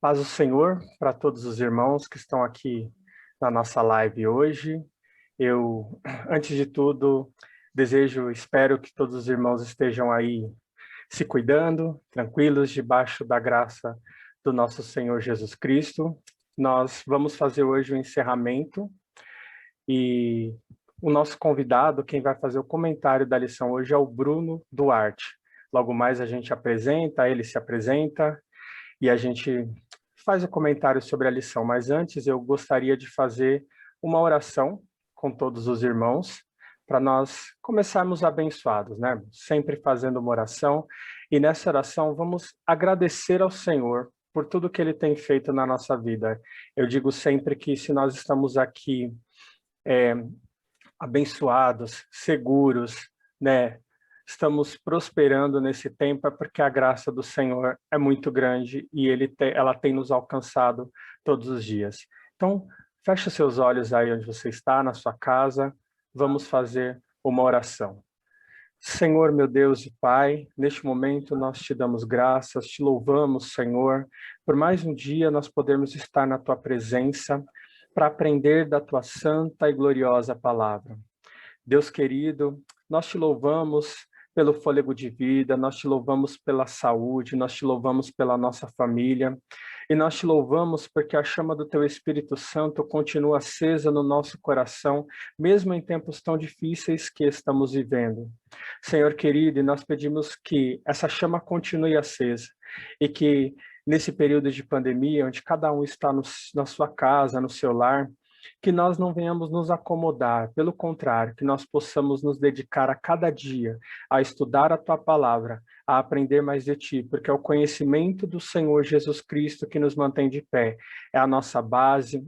Paz do Senhor para todos os irmãos que estão aqui na nossa live hoje. Eu, antes de tudo, espero que todos os irmãos estejam aí se cuidando, tranquilos, debaixo da graça do nosso Senhor Jesus Cristo. Nós vamos fazer hoje o encerramento e o nosso convidado, quem vai fazer o comentário da lição hoje é o Bruno Duarte. Logo mais a gente apresenta, ele se apresenta e a gente faz o comentário sobre a lição, mas antes eu gostaria de fazer uma oração com todos os irmãos, para nós começarmos abençoados, né? Sempre fazendo uma oração, e nessa oração vamos agradecer ao Senhor por tudo que Ele tem feito na nossa vida. Eu digo sempre que se nós estamos aqui abençoados, seguros, né? Estamos prosperando nesse tempo é porque a graça do Senhor é muito grande e ela tem nos alcançado todos os dias. Então, feche seus olhos aí onde você está, na sua casa. Vamos fazer uma oração. Senhor, meu Deus e Pai, neste momento nós te damos graças, te louvamos, Senhor, por mais um dia nós podermos estar na tua presença para aprender da tua santa e gloriosa palavra. Deus querido, nós te louvamos pelo fôlego de vida, nós te louvamos pela saúde, nós te louvamos pela nossa família, e nós te louvamos porque a chama do teu Espírito Santo continua acesa no nosso coração, mesmo em tempos tão difíceis que estamos vivendo. Senhor querido, e nós pedimos que essa chama continue acesa, e que nesse período de pandemia, onde cada um está na sua casa, no seu lar, que nós não venhamos nos acomodar, pelo contrário, que nós possamos nos dedicar a cada dia a estudar a tua palavra, a aprender mais de ti, porque é o conhecimento do Senhor Jesus Cristo que nos mantém de pé, é a nossa base,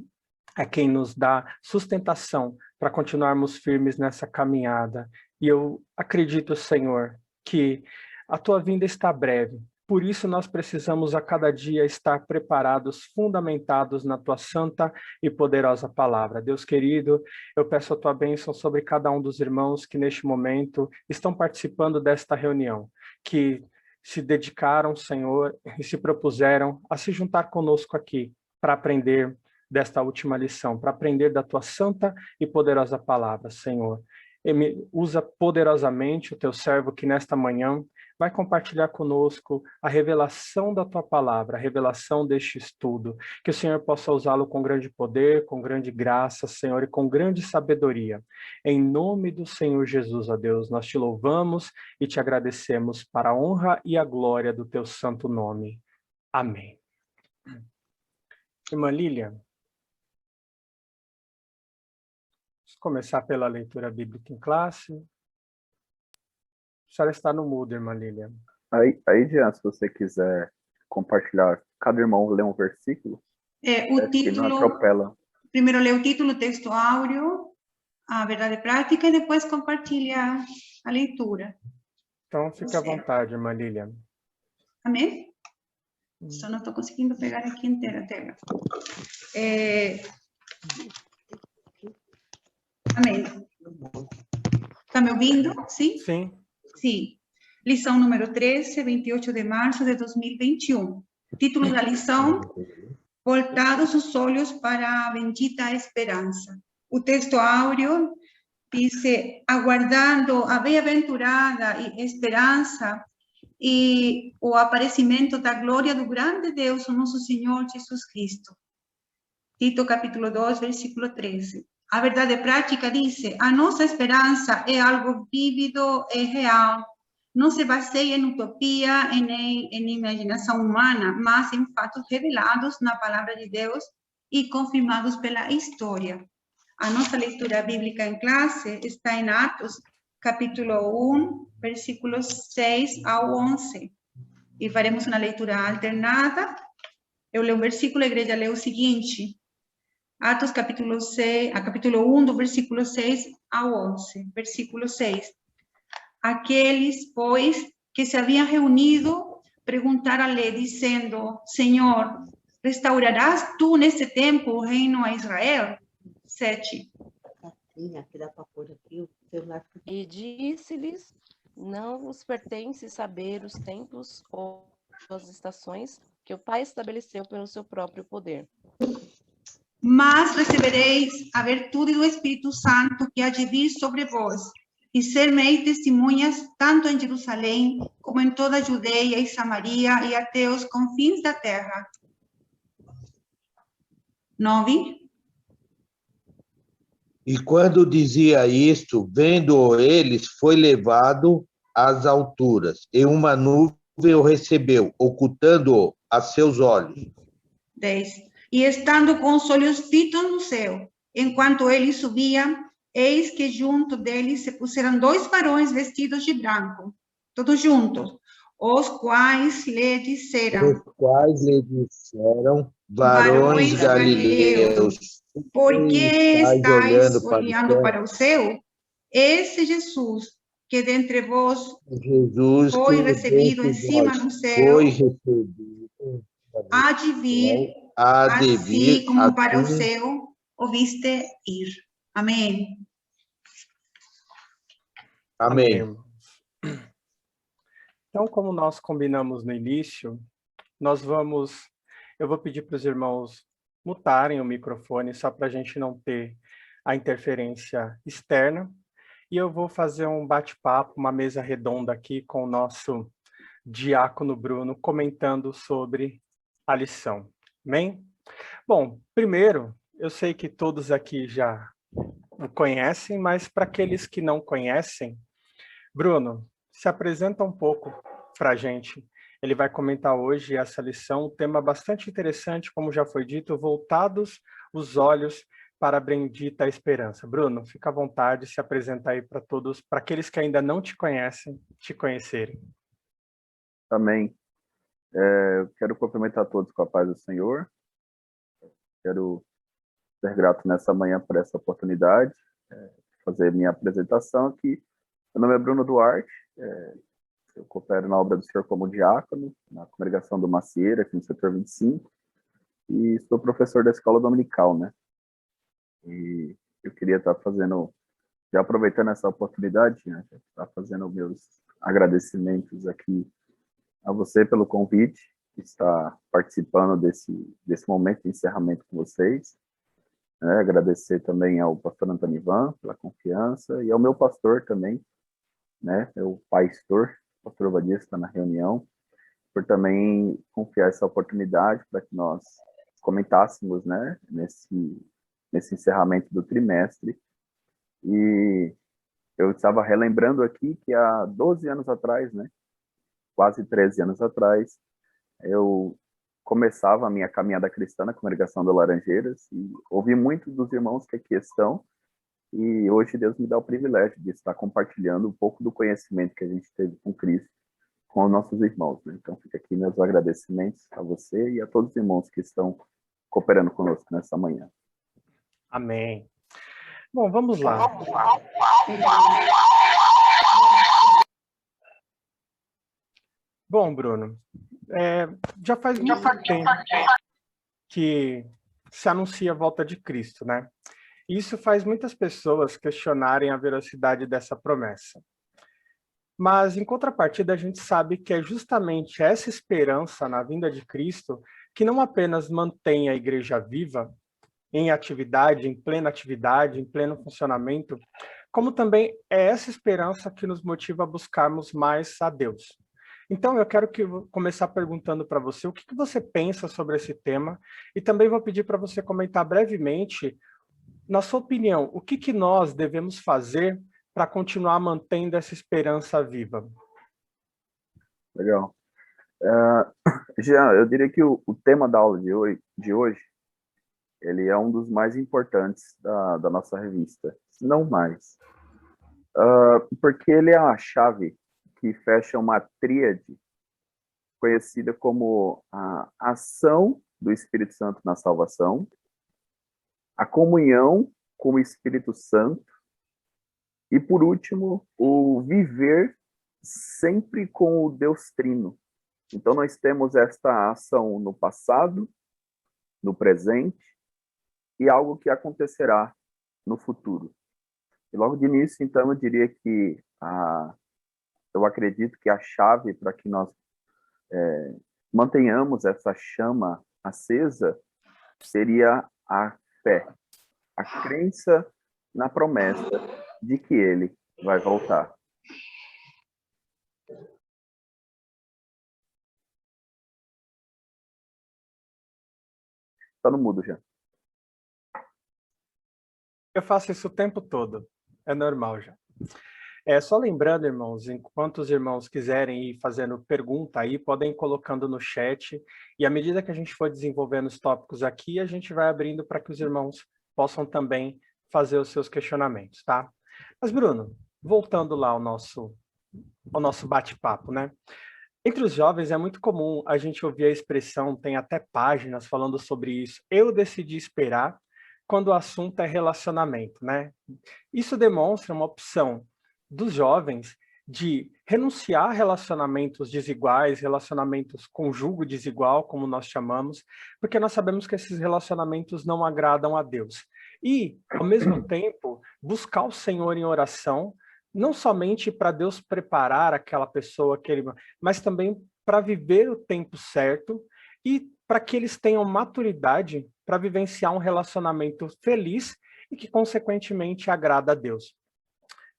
é quem nos dá sustentação para continuarmos firmes nessa caminhada. E eu acredito, Senhor, que a tua vinda está breve. Por isso nós precisamos a cada dia estar preparados, fundamentados na tua santa e poderosa palavra. Deus querido, eu peço a tua bênção sobre cada um dos irmãos que neste momento estão participando desta reunião, que se dedicaram, Senhor, e se propuseram a se juntar conosco aqui para aprender desta última lição, para aprender da tua santa e poderosa palavra, Senhor. Usa poderosamente o teu servo que nesta manhã vai compartilhar conosco a revelação da tua palavra, a revelação deste estudo, que o Senhor possa usá-lo com grande poder, com grande graça, Senhor, e com grande sabedoria. Em nome do Senhor Jesus, ó Deus, nós te louvamos e te agradecemos para a honra e a glória do teu santo nome. Amém. Irmã Lilian, vamos começar pela leitura bíblica em classe. A senhora está no mudo, irmã Lilian. Aí, Jean, se você quiser compartilhar, cada irmão lê um versículo. O título, não atropela. Primeiro lê o título, texto áureo, a verdade prática, e depois compartilha a leitura. Então, fique à vontade, irmã Lilian. Amém? Só não estou conseguindo pegar aqui inteira a tela. Amém. Está me ouvindo? Sim? Sim. Sim. Lição número 13, 28 de março de 2021. Título da lição: Voltados os olhos para a bendita esperança. O texto áureo diz: aguardando a bem-aventurada esperança e o aparecimento da glória do grande Deus, o nosso Senhor Jesus Cristo. Tito capítulo 2, versículo 13. A verdade prática diz: a nossa esperança é algo vívido e real. Não se baseia em utopia, em imaginação humana, mas em fatos revelados na palavra de Deus e confirmados pela história. A nossa leitura bíblica em classe está em Atos, capítulo 1, versículos 6 ao 11. E faremos uma leitura alternada. Eu leio um versículo, a igreja lê o seguinte: Atos, capítulo 1, do versículo 6 ao 11. Versículo 6. Aqueles, pois, que se haviam reunido, perguntaram-lhe, dizendo: Senhor, restaurarás tu nesse tempo o reino a Israel? 7. E disse-lhes: não vos pertence saber os tempos ou as estações que o Pai estabeleceu pelo seu próprio poder. Mas recebereis a virtude do Espírito Santo que há de vir sobre vós, e ser-me-eis testemunhas tanto em Jerusalém, como em toda a Judeia e Samaria, e até os confins da terra. 9. E quando dizia isto, vendo eles, foi levado às alturas, e uma nuvem o recebeu, ocultando-o a seus olhos. 10. E estando com os olhos fitos no céu, enquanto ele subia, eis que junto dele se puseram 2 varões vestidos de branco, todos juntos, os quais lhe disseram: Os quais lhe disseram, varões varões galileus, por que estáis olhando céu? para o céu? Esse Jesus, que dentre vós Jesus foi que recebido em dentre cima vós no céu, foi recebido, há de vir, há de assim vir, como para o assim céu o viste ir. Amém. Amém. irmãos. Então, como nós combinamos no início, eu vou pedir para os irmãos mutarem o microfone, só para a gente não ter a interferência externa, e eu vou fazer um bate-papo, uma mesa redonda aqui com o nosso diácono Bruno, comentando sobre a lição. Amém? Bom, primeiro, eu sei que todos aqui já o conhecem, mas para aqueles que não conhecem, Bruno, se apresenta um pouco para a gente. Ele vai comentar hoje essa lição, um tema bastante interessante, como já foi dito, voltados os olhos para a bendita esperança. Bruno, fica à vontade, se apresenta aí para todos, para aqueles que ainda não te conhecem, te conhecerem. Amém. Eu quero cumprimentar todos com a paz do Senhor. Quero ser grato nessa manhã por essa oportunidade, fazer minha apresentação aqui. Meu nome é Bruno Duarte, eu coopero na obra do Senhor como diácono, na congregação do Macieira, aqui no setor 25, e sou professor da escola dominical, né? E eu queria estar fazendo, já aproveitando essa oportunidade, né, estar fazendo meus agradecimentos aqui a você pelo convite, estar participando desse momento de encerramento com vocês. Agradecer também ao pastor Antônio Ivan pela confiança e ao meu pastor também, né, meu pastor Vadia, está na reunião, por também confiar essa oportunidade para que nós comentássemos, né, nesse encerramento do trimestre. E eu estava relembrando aqui que há 12 anos atrás, né, quase 13 anos atrás, eu começava a minha caminhada cristã na congregação do Laranjeiras e ouvi muitos dos irmãos que aqui estão, e hoje Deus me dá o privilégio de estar compartilhando um pouco do conhecimento que a gente teve com Cristo, com os nossos irmãos, né? Então fica aqui meus agradecimentos a você e a todos os irmãos que estão cooperando conosco nessa manhã. Amém. Bom, vamos lá. Bom, Bruno, já faz muito tempo que se anuncia a volta de Cristo, né? Isso faz muitas pessoas questionarem a veracidade dessa promessa. Mas, em contrapartida, a gente sabe que é justamente essa esperança na vinda de Cristo que não apenas mantém a igreja viva, em atividade, em pleno funcionamento, como também é essa esperança que nos motiva a buscarmos mais a Deus. Então, eu quero começar perguntando para você o que você pensa sobre esse tema, e também vou pedir para você comentar brevemente, na sua opinião, o que nós devemos fazer para continuar mantendo essa esperança viva? Legal. Jean, eu diria que o tema da aula de hoje, ele é um dos mais importantes da nossa revista, se não mais. Porque ele é a chave que fecha uma tríade conhecida como a ação do Espírito Santo na salvação, a comunhão com o Espírito Santo e, por último, o viver sempre com o Deus Trino. Então, nós temos esta ação no passado, no presente e algo que acontecerá no futuro. E logo de início, então, eu diria que eu acredito que a chave para que nós mantenhamos essa chama acesa seria a fé, a crença na promessa de que ele vai voltar. Tá no mudo já. Eu faço isso o tempo todo, é normal já. Só lembrando, irmãos, enquanto os irmãos quiserem ir fazendo pergunta aí, podem ir colocando no chat, e à medida que a gente for desenvolvendo os tópicos aqui, a gente vai abrindo para que os irmãos possam também fazer os seus questionamentos, tá? Mas, Bruno, voltando lá ao nosso bate-papo, né? Entre os jovens é muito comum a gente ouvir a expressão, tem até páginas falando sobre isso, eu decidi esperar, quando o assunto é relacionamento, né? Isso demonstra uma opção dos jovens de renunciar a relacionamentos desiguais, relacionamentos com julgo desigual, como nós chamamos, porque nós sabemos que esses relacionamentos não agradam a Deus. E, ao mesmo tempo, buscar o Senhor em oração, não somente para Deus preparar aquela pessoa, mas também para viver o tempo certo e para que eles tenham maturidade para vivenciar um relacionamento feliz e que, consequentemente, agrada a Deus.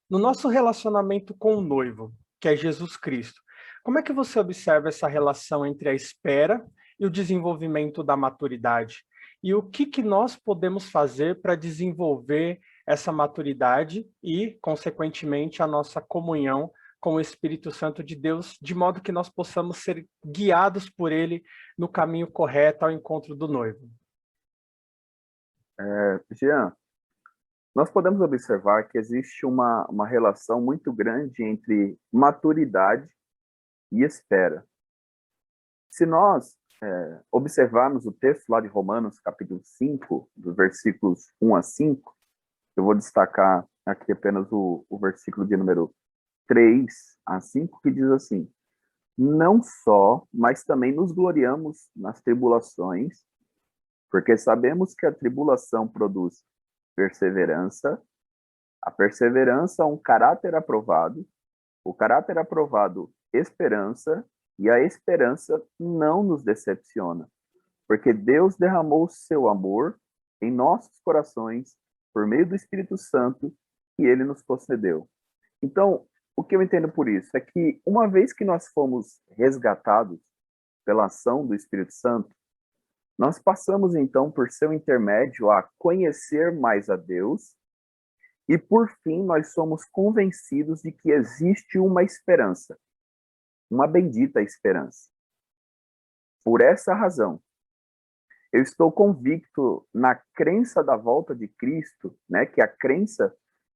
No nosso relacionamento com o noivo, que é Jesus Cristo, como é que você observa essa relação entre a espera e o desenvolvimento da maturidade? E o que nós podemos fazer para desenvolver essa maturidade e, consequentemente, a nossa comunhão com o Espírito Santo de Deus, de modo que nós possamos ser guiados por ele no caminho correto ao encontro do noivo? Jean, nós podemos observar que existe uma relação muito grande entre maturidade e espera. Se nós observarmos o texto lá de Romanos, capítulo 5, dos versículos 1 a 5, eu vou destacar aqui apenas o versículo de número 3 a 5, que diz assim: não só, mas também nos gloriamos nas tribulações, porque sabemos que a tribulação produz perseverança, a perseverança um caráter aprovado, o caráter aprovado esperança, e a esperança não nos decepciona, porque Deus derramou o seu amor em nossos corações por meio do Espírito Santo que ele nos concedeu. Então, o que eu entendo por isso é que uma vez que nós fomos resgatados pela ação do Espírito Santo, nós passamos, então, por seu intermédio a conhecer mais a Deus e, por fim, nós somos convencidos de que existe uma esperança, uma bendita esperança. Por essa razão, eu estou convicto na crença da volta de Cristo, né, que a crença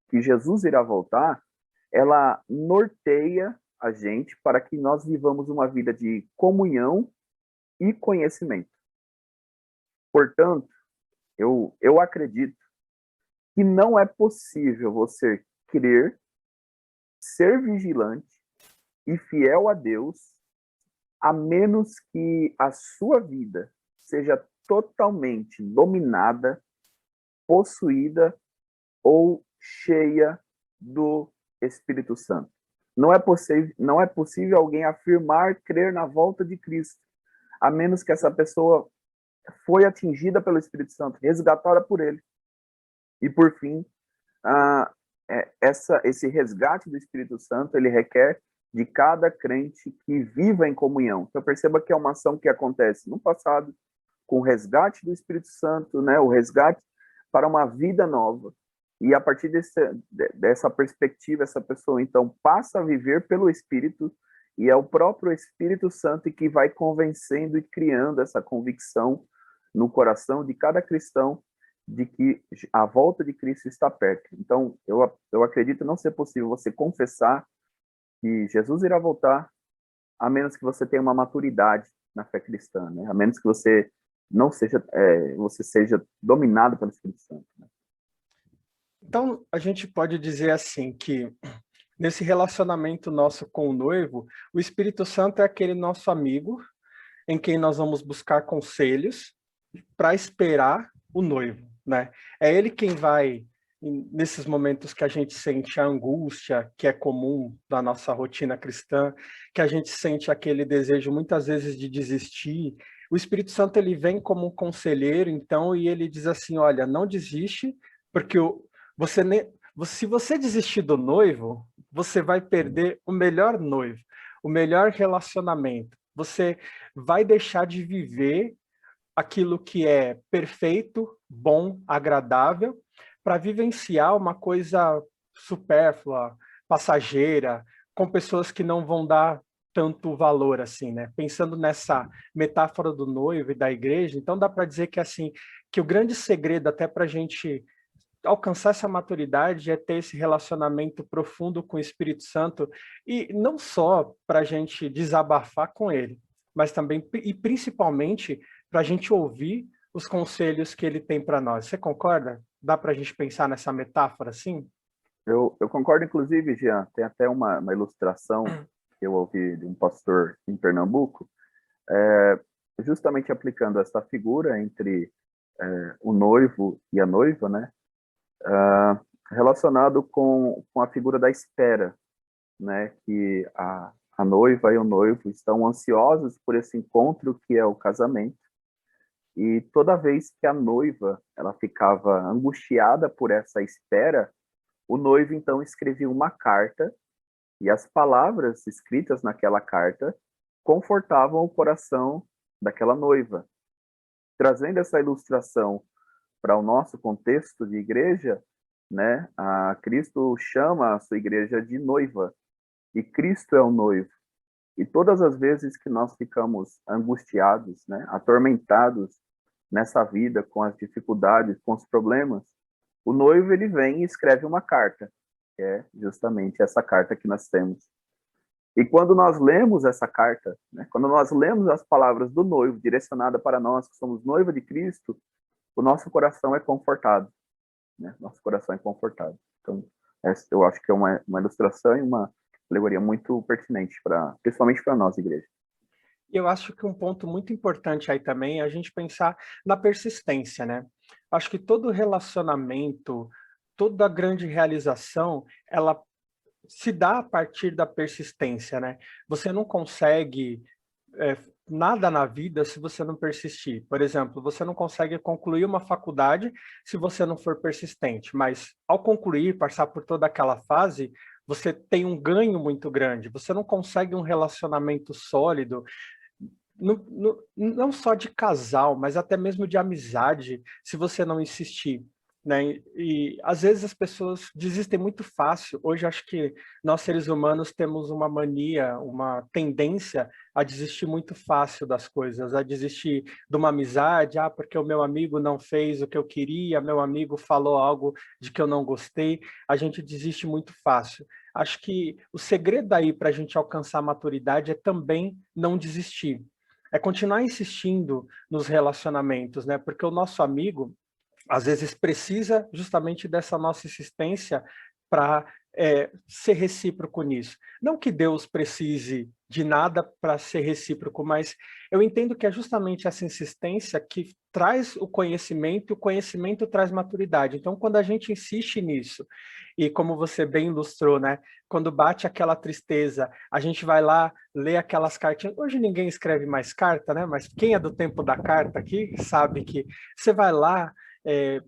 que Jesus irá voltar, ela norteia a gente para que nós vivamos uma vida de comunhão e conhecimento. Portanto, eu acredito que não é possível você crer, ser vigilante e fiel a Deus, a menos que a sua vida seja totalmente dominada, possuída ou cheia do Espírito Santo. Não é possível alguém afirmar crer na volta de Cristo, a menos que essa pessoa foi atingida pelo Espírito Santo, resgatada por ele. E, por fim, esse resgate do Espírito Santo, ele requer de cada crente que viva em comunhão. Então, perceba que é uma ação que acontece no passado, com o resgate do Espírito Santo, né, o resgate para uma vida nova. E, a partir dessa perspectiva, essa pessoa, então, passa a viver pelo Espírito, e é o próprio Espírito Santo que vai convencendo e criando essa convicção no coração de cada cristão de que a volta de Cristo está perto. Então, eu acredito não ser possível você confessar que Jesus irá voltar, a menos que você tenha uma maturidade na fé cristã, né? A menos que você não seja, você seja dominado pelo Espírito Santo, né? Então, a gente pode dizer assim que nesse relacionamento nosso com o noivo, o Espírito Santo é aquele nosso amigo em quem nós vamos buscar conselhos para esperar o noivo, né? É ele quem vai nesses momentos que a gente sente a angústia, que é comum da nossa rotina cristã, que a gente sente aquele desejo muitas vezes de desistir, o Espírito Santo ele vem como um conselheiro, então, e ele diz assim, olha, não desiste, porque você nem, se você desistir do noivo, você vai perder o melhor noivo, o melhor relacionamento. Você vai deixar de viver aquilo que é perfeito, bom, agradável, para vivenciar uma coisa supérflua, passageira, com pessoas que não vão dar tanto valor assim, né? Pensando nessa metáfora do noivo e da igreja, então dá para dizer que assim, que o grande segredo até para a gente alcançar essa maturidade é ter esse relacionamento profundo com o Espírito Santo e não só para a gente desabafar com ele, mas também e principalmente para a gente ouvir os conselhos que ele tem para nós. Você concorda? Dá para a gente pensar nessa metáfora assim? Eu concordo, inclusive, Jean, tem até uma ilustração que eu ouvi de um pastor em Pernambuco, justamente aplicando essa figura entre o noivo e a noiva, né? Relacionado com a figura da espera, né? Que a noiva e o noivo estão ansiosos por esse encontro que é o casamento, e toda vez que a noiva ela ficava angustiada por essa espera, o noivo então escrevia uma carta, e as palavras escritas naquela carta confortavam o coração daquela noiva. Trazendo essa ilustração para o nosso contexto de igreja, né? Cristo chama a sua igreja de noiva, e Cristo é o noivo. E todas as vezes que nós ficamos angustiados, né, atormentados nessa vida, com as dificuldades, com os problemas, o noivo ele vem e escreve uma carta, que é justamente essa carta que nós temos. E quando nós lemos essa carta, né, quando nós lemos as palavras do noivo direcionada para nós, que somos noiva de Cristo, o nosso coração é confortado, né? Nosso coração é confortado. Então, eu acho que é uma ilustração e uma alegoria muito pertinente, principalmente para nós, igreja. E eu acho que um ponto muito importante aí também é a gente pensar na persistência, né? Acho que todo relacionamento, toda grande realização, ela se dá a partir da persistência, né? Você não consegue nada na vida se você não persistir. Por exemplo, você não consegue concluir uma faculdade se você não for persistente, mas ao concluir, passar por toda aquela fase, você tem um ganho muito grande. Você não consegue um relacionamento sólido, não só de casal, mas até mesmo de amizade, se você não insistir, né? E às vezes as pessoas desistem muito fácil. Hoje acho que nós seres humanos temos uma mania, uma tendência a desistir muito fácil das coisas, a desistir de uma amizade, porque o meu amigo não fez o que eu queria, meu amigo falou algo de que eu não gostei, a gente desiste muito fácil. Acho que o segredo aí para a gente alcançar a maturidade é também não desistir. É continuar insistindo nos relacionamentos, né? Porque o nosso amigo, às vezes, precisa justamente dessa nossa insistência para ser recíproco nisso. Não que Deus precise de nada para ser recíproco, mas eu entendo que é justamente essa insistência que traz o conhecimento, e o conhecimento traz maturidade. Então, quando a gente insiste nisso, e como você bem ilustrou, né? Quando bate aquela tristeza, a gente vai lá, lê aquelas cartinhas. Hoje ninguém escreve mais carta, né? Mas quem é do tempo da carta aqui sabe que você vai lá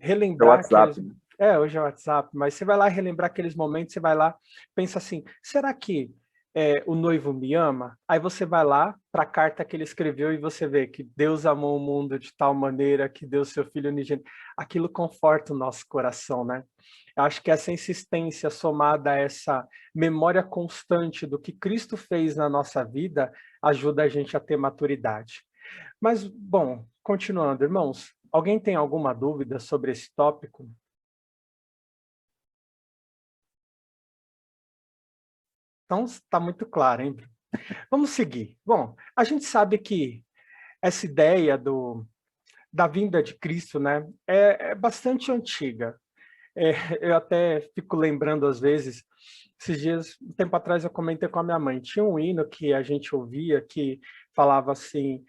relembrar... É o WhatsApp, né? Hoje é o WhatsApp, mas você vai lá relembrar aqueles momentos, você vai lá, pensa assim, será que o noivo me ama? Aí você vai lá para a carta que ele escreveu e você vê que Deus amou o mundo de tal maneira que deu seu Filho unigênito. Aquilo conforta o nosso coração, né? Eu acho que essa insistência somada a essa memória constante do que Cristo fez na nossa vida ajuda a gente a ter maturidade. Mas, bom, continuando, irmãos, alguém tem alguma dúvida sobre esse tópico? Então, está muito claro, hein? Vamos seguir. Bom, a gente sabe que essa ideia da vinda de Cristo, né, é bastante antiga. Eu até fico lembrando, às vezes, esses dias, um tempo atrás, eu comentei com a minha mãe, tinha um hino que a gente ouvia que falava assim,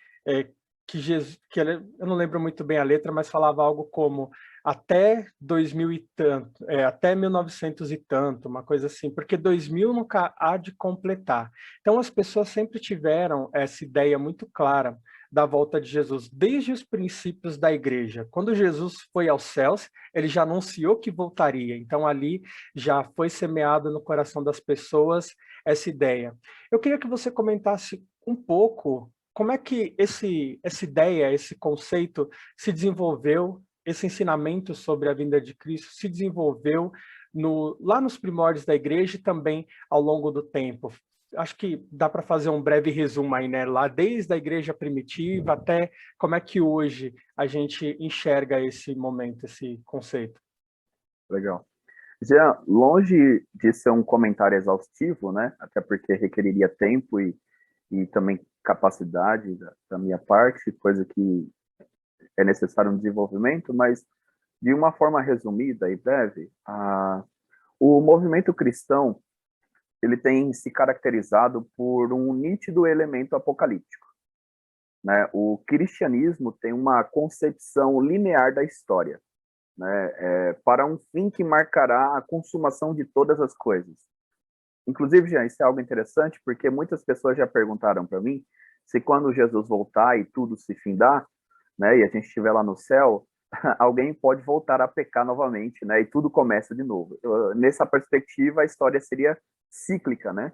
que Jesus, eu não lembro muito bem a letra, mas falava algo como, até 2000 e tanto, até 1900 e tanto, uma coisa assim, porque 2000 nunca há de completar. Então as pessoas sempre tiveram essa ideia muito clara da volta de Jesus, desde os princípios da igreja. Quando Jesus foi aos céus, ele já anunciou que voltaria, então ali já foi semeado no coração das pessoas essa ideia. Eu queria que você comentasse um pouco como é que essa ideia, esse conceito se desenvolveu, esse ensinamento sobre a vinda de Cristo se desenvolveu lá nos primórdios da igreja e também ao longo do tempo. Acho que dá para fazer um breve resumo aí, né? Lá desde a igreja primitiva até como é que hoje a gente enxerga esse momento, esse conceito. Legal. Já longe de ser um comentário exaustivo, né? Até porque requeriria tempo e também capacidade da minha parte, coisa que é necessário um desenvolvimento, mas de uma forma resumida e breve, o movimento cristão ele tem se caracterizado por um nítido elemento apocalíptico, né? O cristianismo tem uma concepção linear da história, né? Para um fim que marcará a consumação de todas as coisas. Inclusive, já isso é algo interessante, porque muitas pessoas já perguntaram para mim se quando Jesus voltar e tudo se findar, né, e a gente estiver lá no céu, alguém pode voltar a pecar novamente, né, e tudo começa de novo. Nessa perspectiva, a história seria cíclica, né?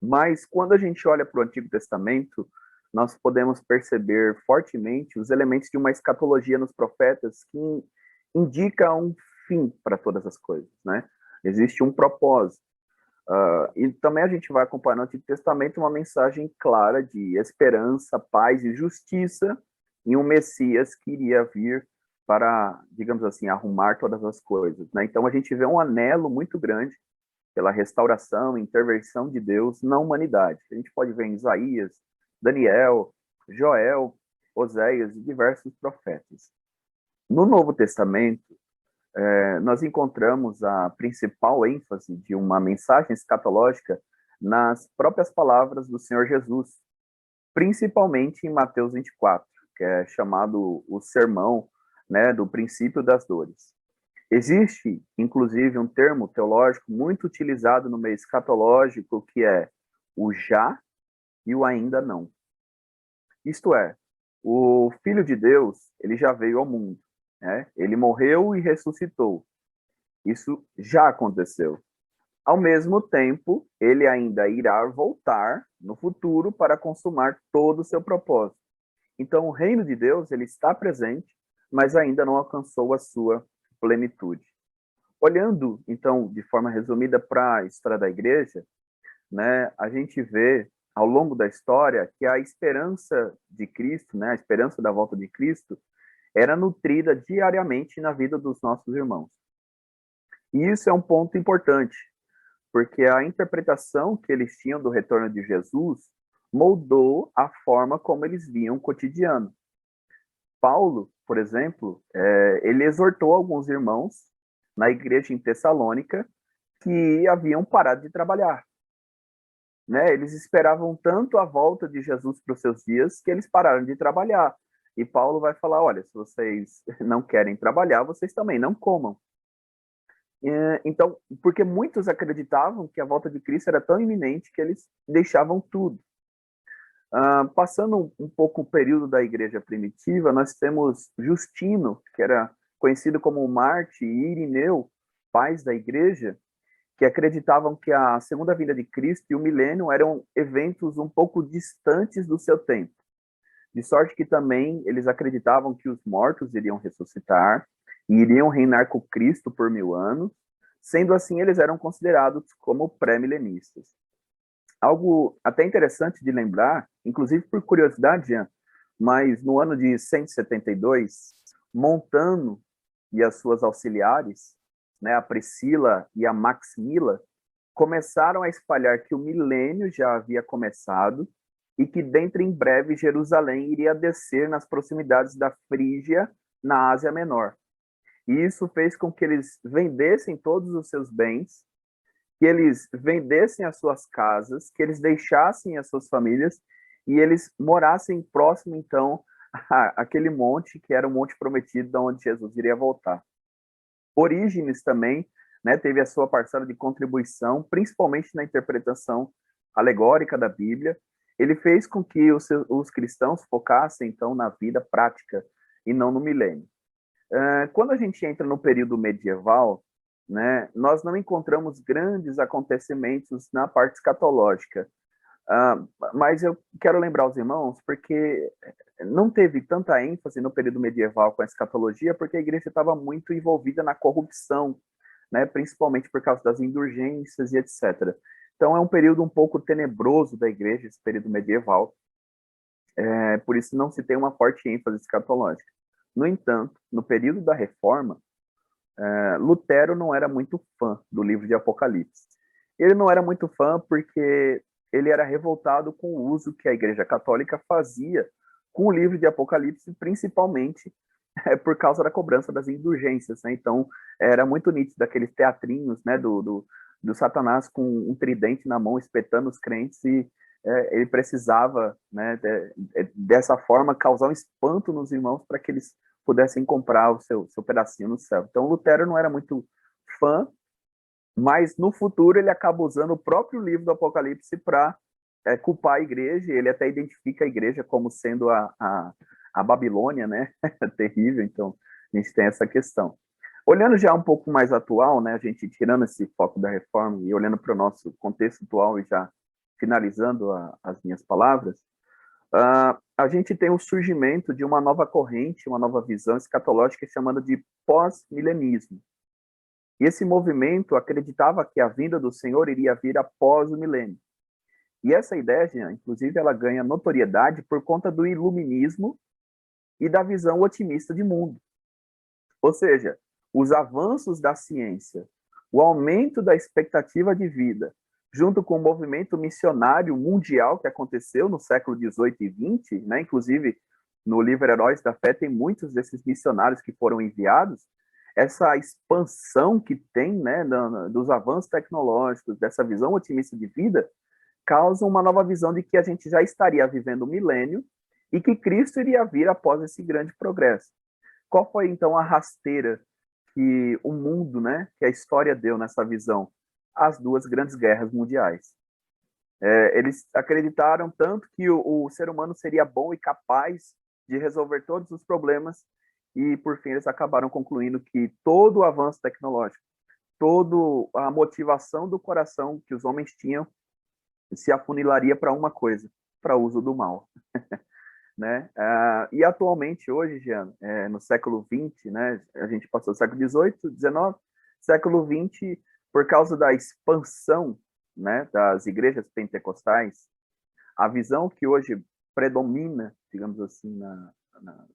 Mas quando a gente olha para o Antigo Testamento, nós podemos perceber fortemente os elementos de uma escatologia nos profetas que indica um fim para todas as coisas, né? Existe um propósito. E também a gente vai acompanhar no Antigo Testamento uma mensagem clara de esperança, paz e justiça em um Messias que iria vir para, digamos assim, arrumar todas as coisas, né? Então a gente vê um anelo muito grande pela restauração e intervenção de Deus na humanidade. A gente pode ver em Isaías, Daniel, Joel, Oséias e diversos profetas. No Novo Testamento, nós encontramos a principal ênfase de uma mensagem escatológica nas próprias palavras do Senhor Jesus, principalmente em Mateus 24, que é chamado o sermão, né, do princípio das dores. Existe, inclusive, um termo teológico muito utilizado no meio escatológico, que é o já e o ainda não. Isto é, o Filho de Deus, ele já veio ao mundo, né? Ele morreu e ressuscitou. Isso já aconteceu. Ao mesmo tempo, ele ainda irá voltar no futuro para consumar todo o seu propósito. Então, o reino de Deus, ele está presente, mas ainda não alcançou a sua plenitude. Olhando, então, de forma resumida para a história da igreja, né, a gente vê, ao longo da história, que a esperança de Cristo, né, a esperança da volta de Cristo, era nutrida diariamente na vida dos nossos irmãos. E isso é um ponto importante, porque a interpretação que eles tinham do retorno de Jesus moldou a forma como eles viam o cotidiano. Paulo, por exemplo, ele exortou alguns irmãos na igreja em Tessalônica que haviam parado de trabalhar, né? Eles esperavam tanto a volta de Jesus para os seus dias que eles pararam de trabalhar. E Paulo vai falar, olha, se vocês não querem trabalhar, vocês também não comam. Então, porque muitos acreditavam que a volta de Cristo era tão iminente que eles deixavam tudo. Passando um pouco o período da igreja primitiva, nós temos Justino, que era conhecido como Marte, e Irineu, pais da igreja, que acreditavam que a segunda vinda de Cristo e o milênio eram eventos um pouco distantes do seu tempo. De sorte que também eles acreditavam que os mortos iriam ressuscitar e iriam reinar com Cristo por 1000 anos. Sendo assim, eles eram considerados como pré-milenistas. Algo até interessante de lembrar, inclusive por curiosidade, Jean, mas no ano de 172, Montano e as suas auxiliares, né, a Priscila e a Maximila, começaram a espalhar que o milênio já havia começado e que dentro em breve Jerusalém iria descer nas proximidades da Frígia, na Ásia Menor. E isso fez com que eles vendessem todos os seus bens, que eles vendessem as suas casas, que eles deixassem as suas famílias e eles morassem próximo, então, aquele monte que era o monte prometido, de onde Jesus iria voltar. Orígenes também, né, teve a sua parcela de contribuição, principalmente na interpretação alegórica da Bíblia. Ele fez com que os cristãos focassem, então, na vida prática e não no milênio. Quando a gente entra no período medieval, né, nós não encontramos grandes acontecimentos na parte escatológica. Mas eu quero lembrar os irmãos, porque não teve tanta ênfase no período medieval com a escatologia, porque a igreja estava muito envolvida na corrupção, né, principalmente por causa das indulgências e etc. Então é um período um pouco tenebroso da igreja, esse período medieval. Por isso não se tem uma forte ênfase escatológica. No entanto, no período da Reforma, Lutero não era muito fã do livro de Apocalipse. Ele não era muito fã porque ele era revoltado com o uso que a Igreja Católica fazia com o livro de Apocalipse, principalmente por causa da cobrança das indulgências, né? Então, era muito nítido aqueles teatrinhos, né, do Satanás com um tridente na mão, espetando os crentes, e ele precisava, né, dessa forma, causar um espanto nos irmãos para que eles pudessem comprar o seu pedacinho no céu. Então, Lutero não era muito fã, mas no futuro ele acaba usando o próprio livro do Apocalipse para culpar a igreja. Ele até identifica a igreja como sendo a Babilônia, né? Terrível. Então a gente tem essa questão. Olhando já um pouco mais atual, né? A gente tirando esse foco da reforma e olhando para o nosso contexto atual e já finalizando as minhas palavras, a gente tem o surgimento de uma nova corrente, uma nova visão escatológica chamada de pós-milenismo. E esse movimento acreditava que a vinda do Senhor iria vir após o milênio. E essa ideia, inclusive, ela ganha notoriedade por conta do iluminismo e da visão otimista de mundo. Ou seja, os avanços da ciência, o aumento da expectativa de vida, junto com o movimento missionário mundial que aconteceu no século XVIII e XX, né? Inclusive, no livro Heróis da Fé tem muitos desses missionários que foram enviados. Essa expansão que tem, né, dos avanços tecnológicos, dessa visão otimista de vida, causa uma nova visão de que a gente já estaria vivendo o milênio e que Cristo iria vir após esse grande progresso. Qual foi, então, a rasteira que o mundo, né, que a história deu nessa visão? As duas grandes guerras mundiais. Eles acreditaram tanto que o ser humano seria bom e capaz de resolver todos os problemas, e, por fim, eles acabaram concluindo que todo o avanço tecnológico, toda a motivação do coração que os homens tinham se afunilaria para uma coisa, para o uso do mal. Né? E atualmente, hoje, Jean, no século XX, né, a gente passou do século XVIII, XIX, século XX, por causa da expansão, né, das igrejas pentecostais, a visão que hoje predomina, digamos assim,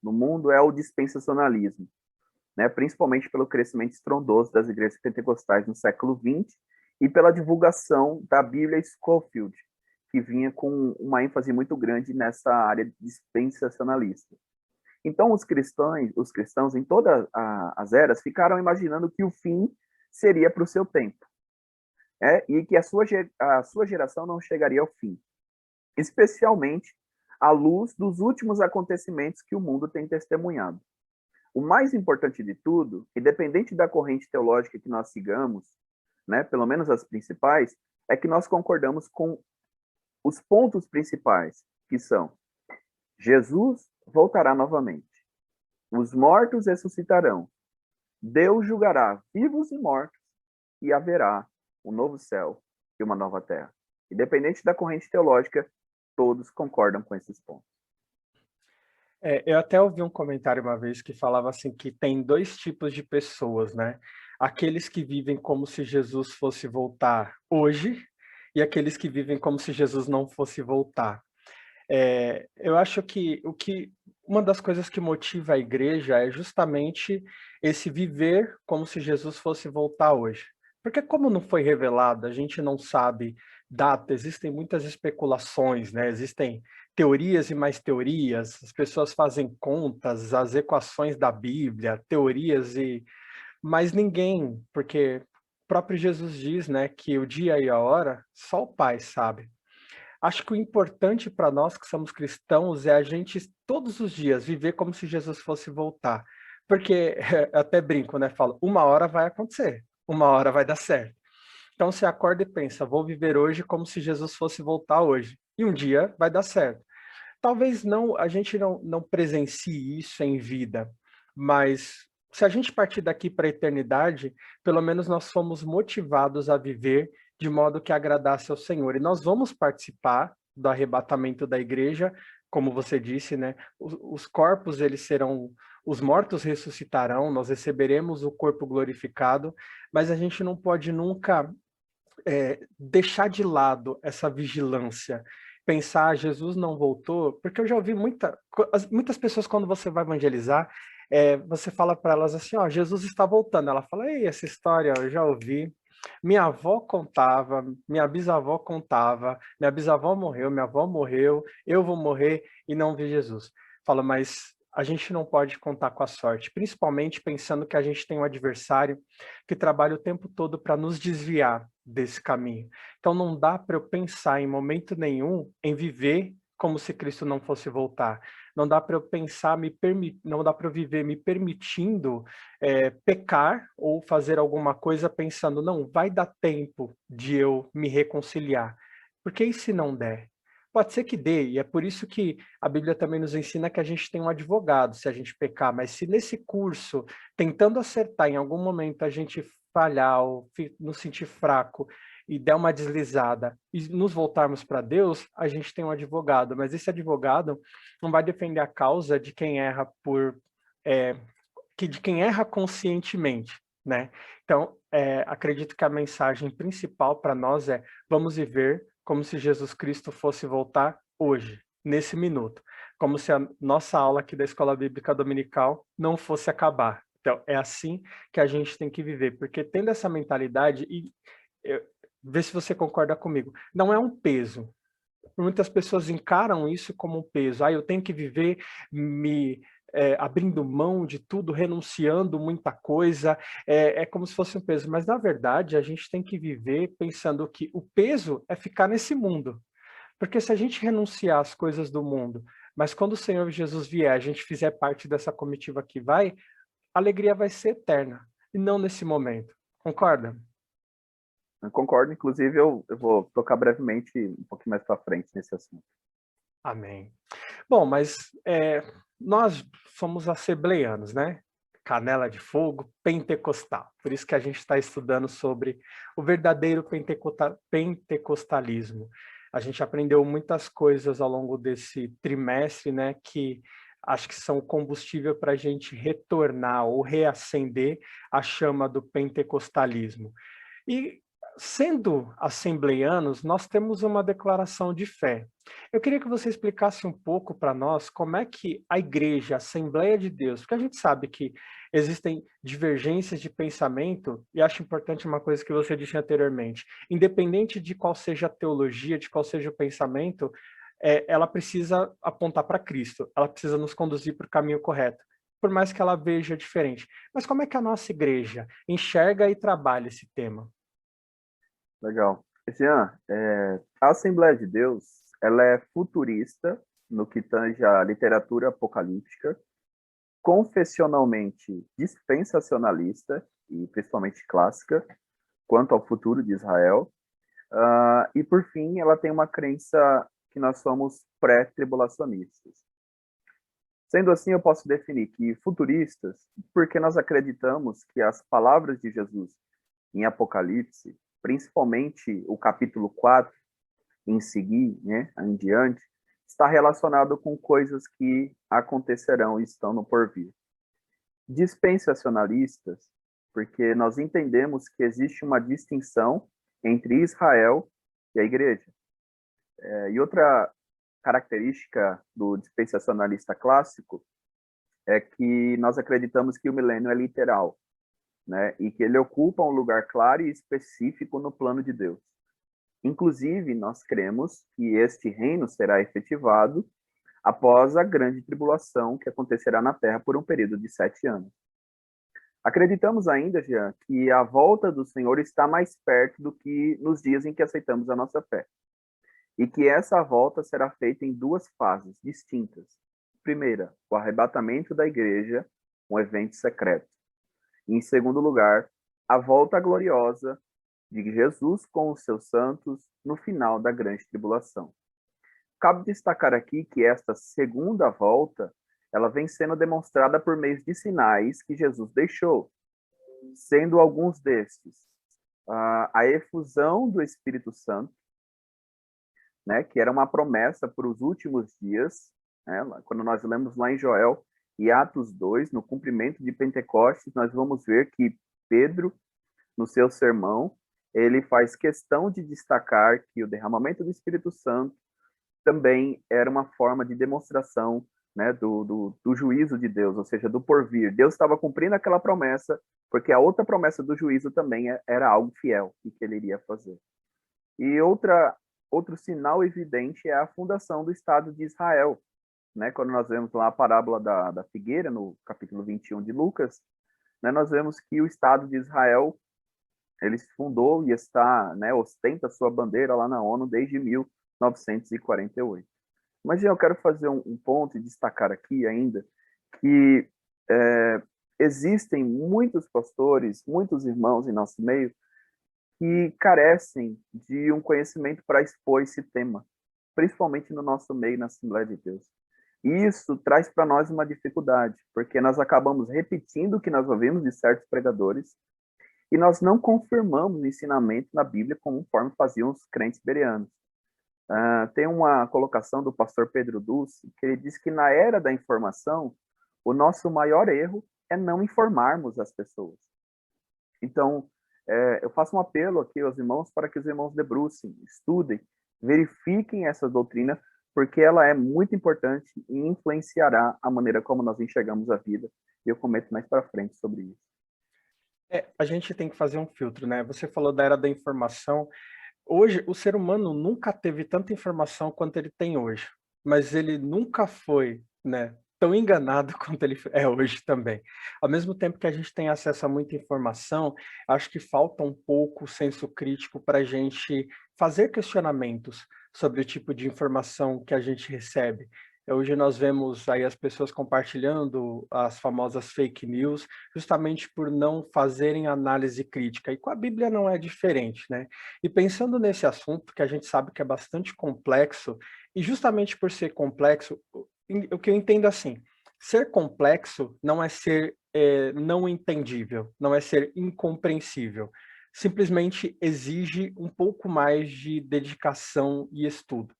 no mundo é o dispensacionalismo, né? Principalmente pelo crescimento estrondoso das igrejas pentecostais no século XX e pela divulgação da Bíblia Scofield, que vinha com uma ênfase muito grande nessa área dispensacionalista. Então, os cristãos em todas as eras ficaram imaginando que o fim seria para o seu tempo, e que a sua geração não chegaria ao fim, especialmente à luz dos últimos acontecimentos que o mundo tem testemunhado. O mais importante de tudo, independente da corrente teológica que nós sigamos, né, pelo menos as principais, é que nós concordamos com os pontos principais, que são: Jesus voltará novamente, os mortos ressuscitarão, Deus julgará vivos e mortos, e haverá um novo céu e uma nova terra. Independente da corrente teológica, todos concordam com esses pontos. Eu até ouvi um comentário uma vez que falava assim que tem dois tipos de pessoas, né? Aqueles que vivem como se Jesus fosse voltar hoje e aqueles que vivem como se Jesus não fosse voltar. Eu acho que uma das coisas que motiva a igreja é justamente esse viver como se Jesus fosse voltar hoje. Porque como não foi revelado, a gente não sabe data, existem muitas especulações, né? Existem teorias e mais teorias, as pessoas fazem contas, as equações da Bíblia, teorias, mas ninguém, porque o próprio Jesus diz, né, que o dia e a hora só o Pai sabe. Acho que o importante para nós que somos cristãos é a gente, todos os dias, viver como se Jesus fosse voltar. Porque, eu até brinco, né? Falo, uma hora vai acontecer, uma hora vai dar certo. Então você acorda e pensa, vou viver hoje como se Jesus fosse voltar hoje. E um dia vai dar certo. Talvez não, a gente não presencie isso em vida, mas se a gente partir daqui para a eternidade, pelo menos nós fomos motivados a viver de modo que agradasse ao Senhor. E nós vamos participar do arrebatamento da igreja, como você disse, né? Os corpos, eles serão, os mortos ressuscitarão, nós receberemos o corpo glorificado, mas a gente não pode nunca deixar de lado essa vigilância, pensar, Jesus não voltou, porque eu já ouvi muitas pessoas, quando você vai evangelizar, você fala para elas assim, ó, Jesus está voltando. Ela fala, ei, essa história eu já ouvi, minha avó contava, minha bisavó contava, minha bisavó morreu, minha avó morreu, eu vou morrer e não vi Jesus. Fala, mas a gente não pode contar com a sorte, principalmente pensando que a gente tem um adversário que trabalha o tempo todo para nos desviar desse caminho. Então não dá para eu pensar em momento nenhum em viver como se Cristo não fosse voltar. Não dá para eu pensar, não dá para eu viver me permitindo pecar ou fazer alguma coisa pensando, não, vai dar tempo de eu me reconciliar. Porque e se não der? Pode ser que dê, e é por isso que a Bíblia também nos ensina que a gente tem um advogado se a gente pecar, mas se nesse curso, tentando acertar, em algum momento a gente falhar ou nos sentir fraco e der uma deslizada e nos voltarmos para Deus, a gente tem um advogado, mas esse advogado não vai defender a causa de quem erra de quem erra conscientemente, né? Então, acredito que a mensagem principal para nós é: vamos viver como se Jesus Cristo fosse voltar hoje, nesse minuto, como se a nossa aula aqui da Escola Bíblica Dominical não fosse acabar. Então, é assim que a gente tem que viver, porque tendo essa mentalidade, vê se você concorda comigo, não é um peso. Muitas pessoas encaram isso como um peso. Eu tenho que viver abrindo mão de tudo, renunciando muita coisa, é como se fosse um peso. Mas, na verdade, a gente tem que viver pensando que o peso é ficar nesse mundo. Porque se a gente renunciar às coisas do mundo, mas quando o Senhor Jesus vier, a gente fizer parte dessa comitiva que vai, a alegria vai ser eterna, e não nesse momento. Concorda? Eu concordo, inclusive eu vou tocar brevemente um pouquinho mais para frente nesse assunto. Amém. Bom, mas nós somos assembleianos, né? Canela de fogo, pentecostal. Por isso que a gente está estudando sobre o verdadeiro pentecostalismo. A gente aprendeu muitas coisas ao longo desse trimestre, né? Que acho que são combustível para a gente retornar ou reacender a chama do pentecostalismo. E, sendo assembleianos, nós temos uma declaração de fé. Eu queria que você explicasse um pouco para nós como é que a igreja, a Assembleia de Deus, porque a gente sabe que existem divergências de pensamento, e acho importante uma coisa que você disse anteriormente, independente de qual seja a teologia, de qual seja o pensamento, ela precisa apontar para Cristo, ela precisa nos conduzir para o caminho correto, por mais que ela veja diferente. Mas como é que a nossa igreja enxerga e trabalha esse tema? Legal. Jean, a Assembleia de Deus, ela é futurista no que tange à literatura apocalíptica, confessionalmente dispensacionalista, e principalmente clássica, quanto ao futuro de Israel, e por fim, ela tem uma crença que nós somos pré-tribulacionistas. Sendo assim, eu posso definir que futuristas, porque nós acreditamos que as palavras de Jesus em Apocalipse, principalmente o capítulo 4, em seguir, né, em diante, está relacionado com coisas que acontecerão e estão no porvir. Dispensacionalistas, porque nós entendemos que existe uma distinção entre Israel e a igreja. E outra característica do dispensacionalista clássico é que nós acreditamos que o milênio é literal, né? E que ele ocupa um lugar claro e específico no plano de Deus. Inclusive, nós cremos que este reino será efetivado após a grande tribulação que acontecerá na Terra por um período de 7 anos. Acreditamos ainda, Jean, que a volta do Senhor está mais perto do que nos dias em que aceitamos a nossa fé. e que essa volta será feita em duas fases distintas. Primeira, o arrebatamento da igreja, um evento secreto. E, em segundo lugar, a volta gloriosa de Jesus com os seus santos no final da grande tribulação. Cabe destacar aqui que esta segunda volta, ela vem sendo demonstrada por meio de sinais que Jesus deixou, sendo alguns destes a efusão do Espírito Santo, né, que era uma promessa para os últimos dias, né, quando nós lemos lá em Joel e Atos 2, no cumprimento de Pentecostes, nós vamos ver que Pedro, no seu sermão, ele faz questão de destacar que o derramamento do Espírito Santo também era uma forma de demonstração, né, do juízo de Deus, ou seja, do porvir. Deus estava cumprindo aquela promessa, porque a outra promessa do juízo também era algo fiel e que ele iria fazer. E outro sinal evidente é a fundação do Estado de Israel, né? Quando nós vemos lá a parábola da figueira, no capítulo 21 de Lucas, né, nós vemos que o Estado de Israel, ele se fundou e está, né, ostenta sua bandeira lá na ONU desde 1948. Mas eu quero fazer um ponto e destacar aqui ainda que existem muitos pastores, muitos irmãos em nosso meio que carecem de um conhecimento para expor esse tema, principalmente no nosso meio, na Assembleia de Deus. E isso traz para nós uma dificuldade, porque nós acabamos repetindo o que nós ouvimos de certos pregadores e nós não confirmamos o ensinamento na Bíblia conforme faziam os crentes bereanos. Tem uma colocação do pastor Pedro Dulce, que ele diz que na era da informação, o nosso maior erro é não informarmos as pessoas. Então, eu faço um apelo aqui aos irmãos para que os irmãos debrucem, estudem, verifiquem essa doutrina, porque ela é muito importante e influenciará a maneira como nós enxergamos a vida. E eu comento mais para frente sobre isso. A gente tem que fazer um filtro, né? Você falou da era da informação. Hoje, o ser humano nunca teve tanta informação quanto ele tem hoje, mas ele nunca foi, né, tão enganado quanto ele é hoje também. Ao mesmo tempo que a gente tem acesso a muita informação, acho que falta um pouco o senso crítico para a gente fazer questionamentos sobre o tipo de informação que a gente recebe. Hoje nós vemos aí as pessoas compartilhando as famosas fake news, justamente por não fazerem análise crítica. E com a Bíblia não é diferente, né? E pensando nesse assunto, que a gente sabe que é bastante complexo, e justamente por ser complexo, o que eu entendo assim, ser complexo não é ser não entendível, não é ser incompreensível. Simplesmente exige um pouco mais de dedicação e estudo.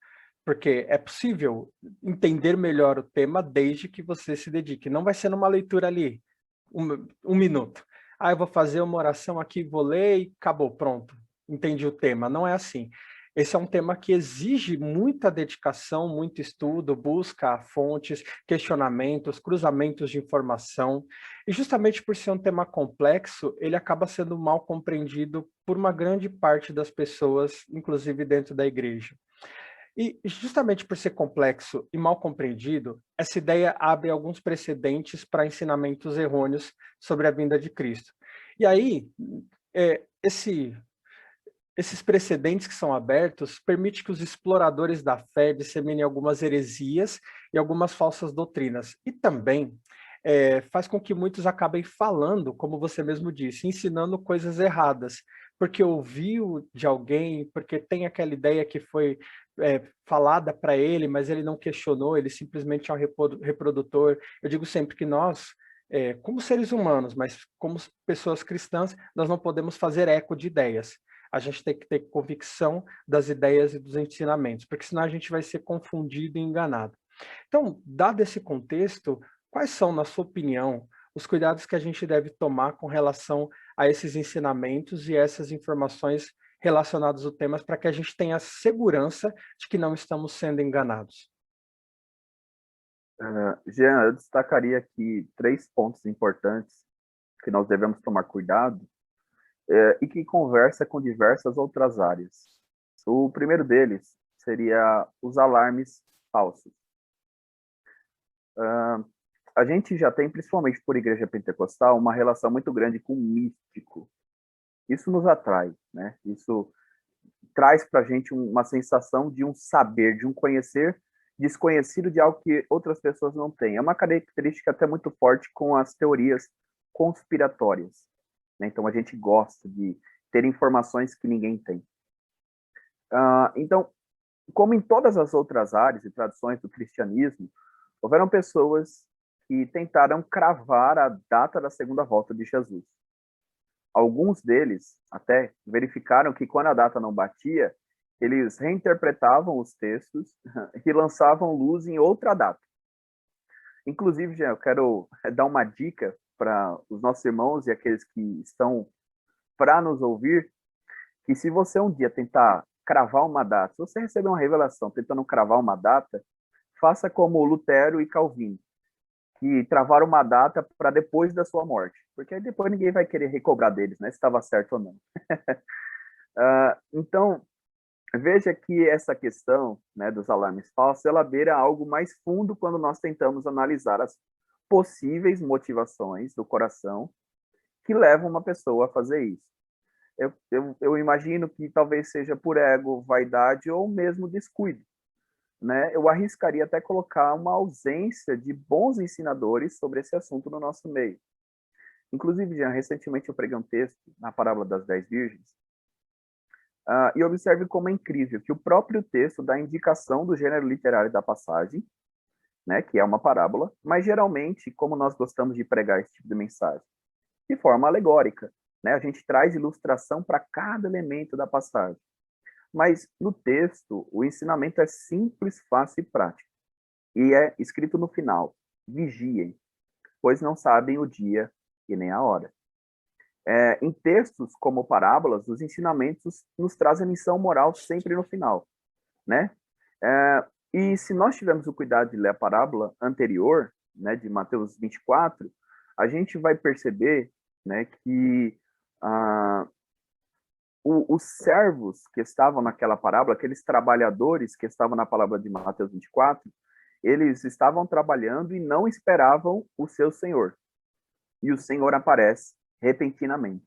Porque é possível entender melhor o tema desde que você se dedique. Não vai ser numa leitura ali, um minuto. Eu vou fazer uma oração aqui, vou ler e acabou, pronto. Entendi o tema. Não é assim. Esse é um tema que exige muita dedicação, muito estudo, busca fontes, questionamentos, cruzamentos de informação. E justamente por ser um tema complexo, ele acaba sendo mal compreendido por uma grande parte das pessoas, inclusive dentro da igreja. E justamente por ser complexo e mal compreendido, essa ideia abre alguns precedentes para ensinamentos errôneos sobre a vinda de Cristo. E aí, esses precedentes que são abertos permitem que os exploradores da fé disseminem algumas heresias e algumas falsas doutrinas. E também faz com que muitos acabem falando, como você mesmo disse, ensinando coisas erradas, porque ouviu de alguém, porque tem aquela ideia que foi falada para ele, mas ele não questionou, ele simplesmente é um reprodutor. Eu digo sempre que nós, como seres humanos, mas como pessoas cristãs, nós não podemos fazer eco de ideias. A gente tem que ter convicção das ideias e dos ensinamentos, porque senão a gente vai ser confundido e enganado. Então, dado esse contexto, quais são, na sua opinião, os cuidados que a gente deve tomar com relação a esses ensinamentos e essas informações relacionadas ao tema para que a gente tenha segurança de que não estamos sendo enganados? Jean, eu destacaria aqui 3 pontos importantes que nós devemos tomar cuidado e que conversa com diversas outras áreas. O primeiro deles seria os alarmes falsos. A gente já tem, principalmente por igreja pentecostal, uma relação muito grande com o místico. Isso nos atrai, né? Isso traz para a gente uma sensação de um saber, de um conhecer desconhecido de algo que outras pessoas não têm. É uma característica até muito forte com as teorias conspiratórias, né? Então, a gente gosta de ter informações que ninguém tem. Então, como em todas as outras áreas e tradições do cristianismo, houveram pessoas que tentaram cravar a data da segunda volta de Jesus. Alguns deles até verificaram que quando a data não batia, eles reinterpretavam os textos e lançavam luz em outra data. Inclusive, eu quero dar uma dica para os nossos irmãos e aqueles que estão para nos ouvir, que se você um dia tentar cravar uma data, se você receber uma revelação tentando cravar uma data, faça como Lutero e Calvino, que travaram uma data para depois da sua morte, porque aí depois ninguém vai querer recobrar deles, né, se estava certo ou não. Então, veja que essa questão, né, dos alarmes falsos, ela beira algo mais fundo quando nós tentamos analisar as possíveis motivações do coração que levam uma pessoa a fazer isso. Eu imagino que talvez seja por ego, vaidade ou mesmo descuido, né? Eu arriscaria até colocar uma ausência de bons ensinadores sobre esse assunto no nosso meio. Inclusive, já recentemente eu preguei um texto na parábola das 10 virgens, e observe como é incrível que o próprio texto dá indicação do gênero literário da passagem, né, que é uma parábola, mas geralmente, como nós gostamos de pregar esse tipo de mensagem, de forma alegórica, né, a gente traz ilustração para cada elemento da passagem. Mas no texto, o ensinamento é simples, fácil e prático. E é escrito no final: vigiem, pois não sabem o dia e nem a hora. Em textos como parábolas, os ensinamentos nos trazem lição moral sempre no final, né? E se nós tivermos o cuidado de ler a parábola anterior, né, de Mateus 24, a gente vai perceber, né, que os servos que estavam naquela parábola, aqueles trabalhadores que estavam na parábola de Mateus 24, eles estavam trabalhando e não esperavam o seu senhor. E o Senhor aparece repentinamente.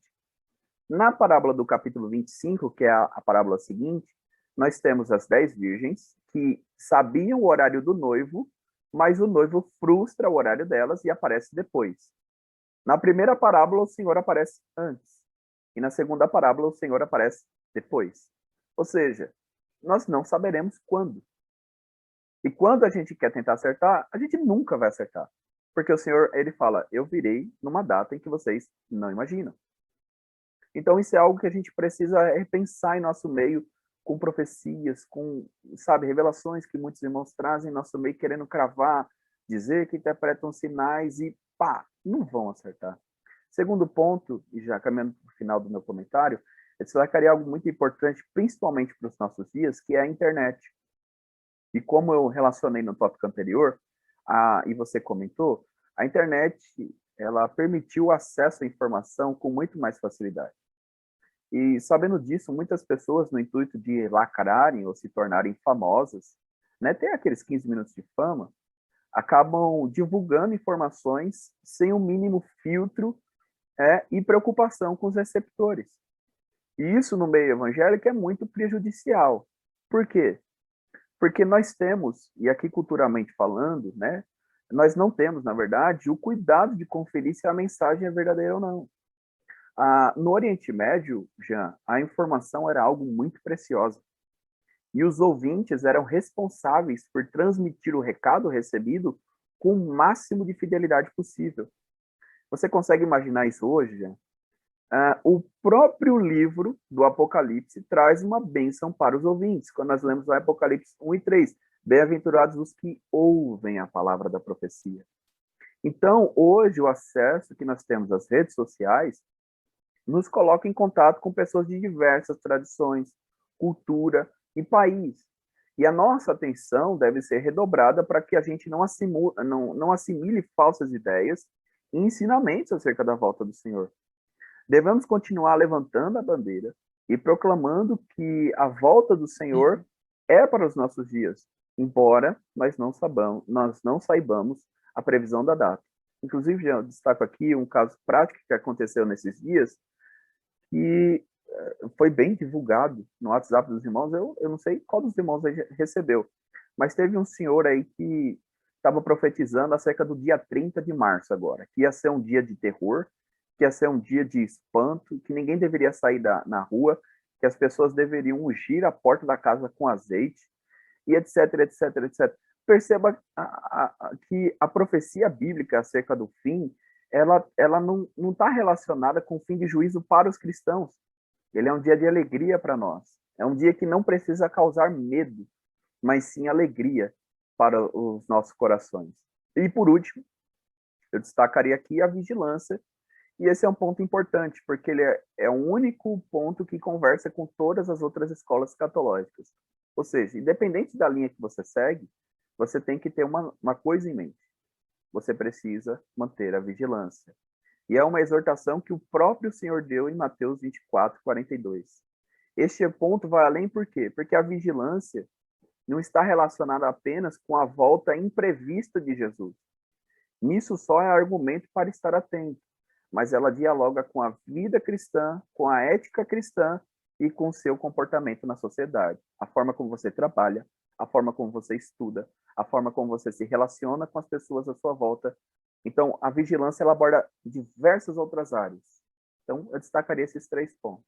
Na parábola do capítulo 25, que é a parábola seguinte, nós temos as 10 virgens que sabiam o horário do noivo, mas o noivo frustra o horário delas e aparece depois. Na primeira parábola, o Senhor aparece antes. E na segunda parábola, o Senhor aparece depois. Ou seja, nós não saberemos quando. E quando a gente quer tentar acertar, a gente nunca vai acertar. Porque o Senhor, ele fala: eu virei numa data em que vocês não imaginam. Então, isso é algo que a gente precisa repensar em nosso meio, com profecias, com, sabe, revelações que muitos irmãos trazem em nosso meio, querendo cravar, dizer que interpretam sinais e, pá, não vão acertar. Segundo ponto, e já caminhando para o final do meu comentário, eu destacaria algo muito importante, principalmente para os nossos dias, que é a internet. E como eu relacionei no tópico anterior, e você comentou, a internet, ela permitiu o acesso à informação com muito mais facilidade. E sabendo disso, muitas pessoas, no intuito de lacrarem ou se tornarem famosas, né, ter aqueles 15 minutos de fama, acabam divulgando informações sem o mínimo filtro e preocupação com os receptores. E isso no meio evangélico é muito prejudicial. Por quê? Porque nós temos, e aqui culturalmente falando, né, nós não temos, na verdade, o cuidado de conferir se a mensagem é verdadeira ou não. No Oriente Médio, Jean, a informação era algo muito preciosa. E os ouvintes eram responsáveis por transmitir o recado recebido com o máximo de fidelidade possível. Você consegue imaginar isso hoje, Jean? O próprio livro do Apocalipse traz uma bênção para os ouvintes. Quando nós lemos o Apocalipse 1 e 3, bem-aventurados os que ouvem a palavra da profecia. Então, hoje, o acesso que nós temos às redes sociais nos coloca em contato com pessoas de diversas tradições, cultura e país. E a nossa atenção deve ser redobrada para que a gente não assimile falsas ideias e ensinamentos acerca da volta do Senhor. Devemos continuar levantando a bandeira e proclamando que a volta do Senhor é para os nossos dias, embora nós não saibamos a previsão da data. Inclusive, já destaco aqui um caso prático que aconteceu nesses dias, que foi bem divulgado no WhatsApp dos irmãos, eu não sei qual dos irmãos aí recebeu, mas teve um senhor aí que estava profetizando acerca do dia 30 de março agora, que ia ser um dia de terror, que ia ser um dia de espanto, que ninguém deveria sair na rua, que as pessoas deveriam ungir a porta da casa com azeite, e etc, etc, etc. Perceba que a profecia bíblica acerca do fim, ela não está relacionada com o fim de juízo para os cristãos. Ele é um dia de alegria para nós. É um dia que não precisa causar medo, mas sim alegria para os nossos corações. E por último, eu destacaria aqui a vigilância, e esse é um ponto importante, porque ele é o único ponto que conversa com todas as outras escolas escatológicas. Ou seja, independente da linha que você segue, você tem que ter uma coisa em mente. Você precisa manter a vigilância. E é uma exortação que o próprio Senhor deu em Mateus 24, 42. Este ponto vai além por quê? Porque a vigilância não está relacionada apenas com a volta imprevista de Jesus. Nisso só é argumento para estar atento, mas ela dialoga com a vida cristã, com a ética cristã e com o seu comportamento na sociedade. A forma como você trabalha, a forma como você estuda, a forma como você se relaciona com as pessoas à sua volta. Então, a vigilância ela aborda diversas outras áreas. Então, eu destacaria esses 3 pontos.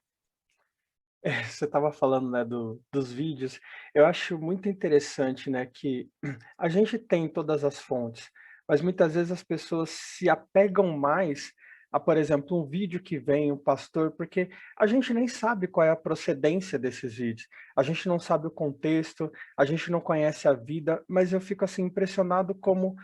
Você estava falando, né, dos vídeos. Eu acho muito interessante, né, que a gente tem todas as fontes, mas muitas vezes as pessoas se apegam mais a, por exemplo, um vídeo que vem, um pastor, porque a gente nem sabe qual é a procedência desses vídeos. A gente não sabe o contexto, a gente não conhece a vida, mas eu fico assim impressionado como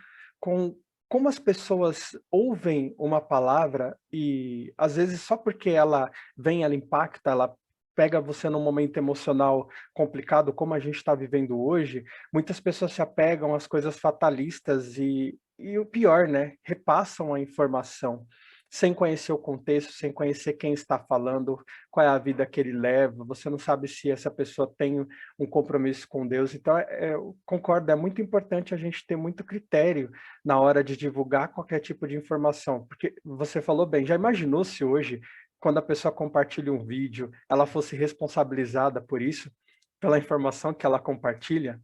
as pessoas ouvem uma palavra e às vezes só porque ela vem, ela impacta, ela pega você num momento emocional complicado, como a gente está vivendo hoje, muitas pessoas se apegam às coisas fatalistas e o pior, né, repassam a informação sem conhecer o contexto, sem conhecer quem está falando, qual é a vida que ele leva, você não sabe se essa pessoa tem um compromisso com Deus. Então, eu concordo, é muito importante a gente ter muito critério na hora de divulgar qualquer tipo de informação, porque você falou bem, já imaginou se hoje quando a pessoa compartilha um vídeo, ela fosse responsabilizada por isso, pela informação que ela compartilha?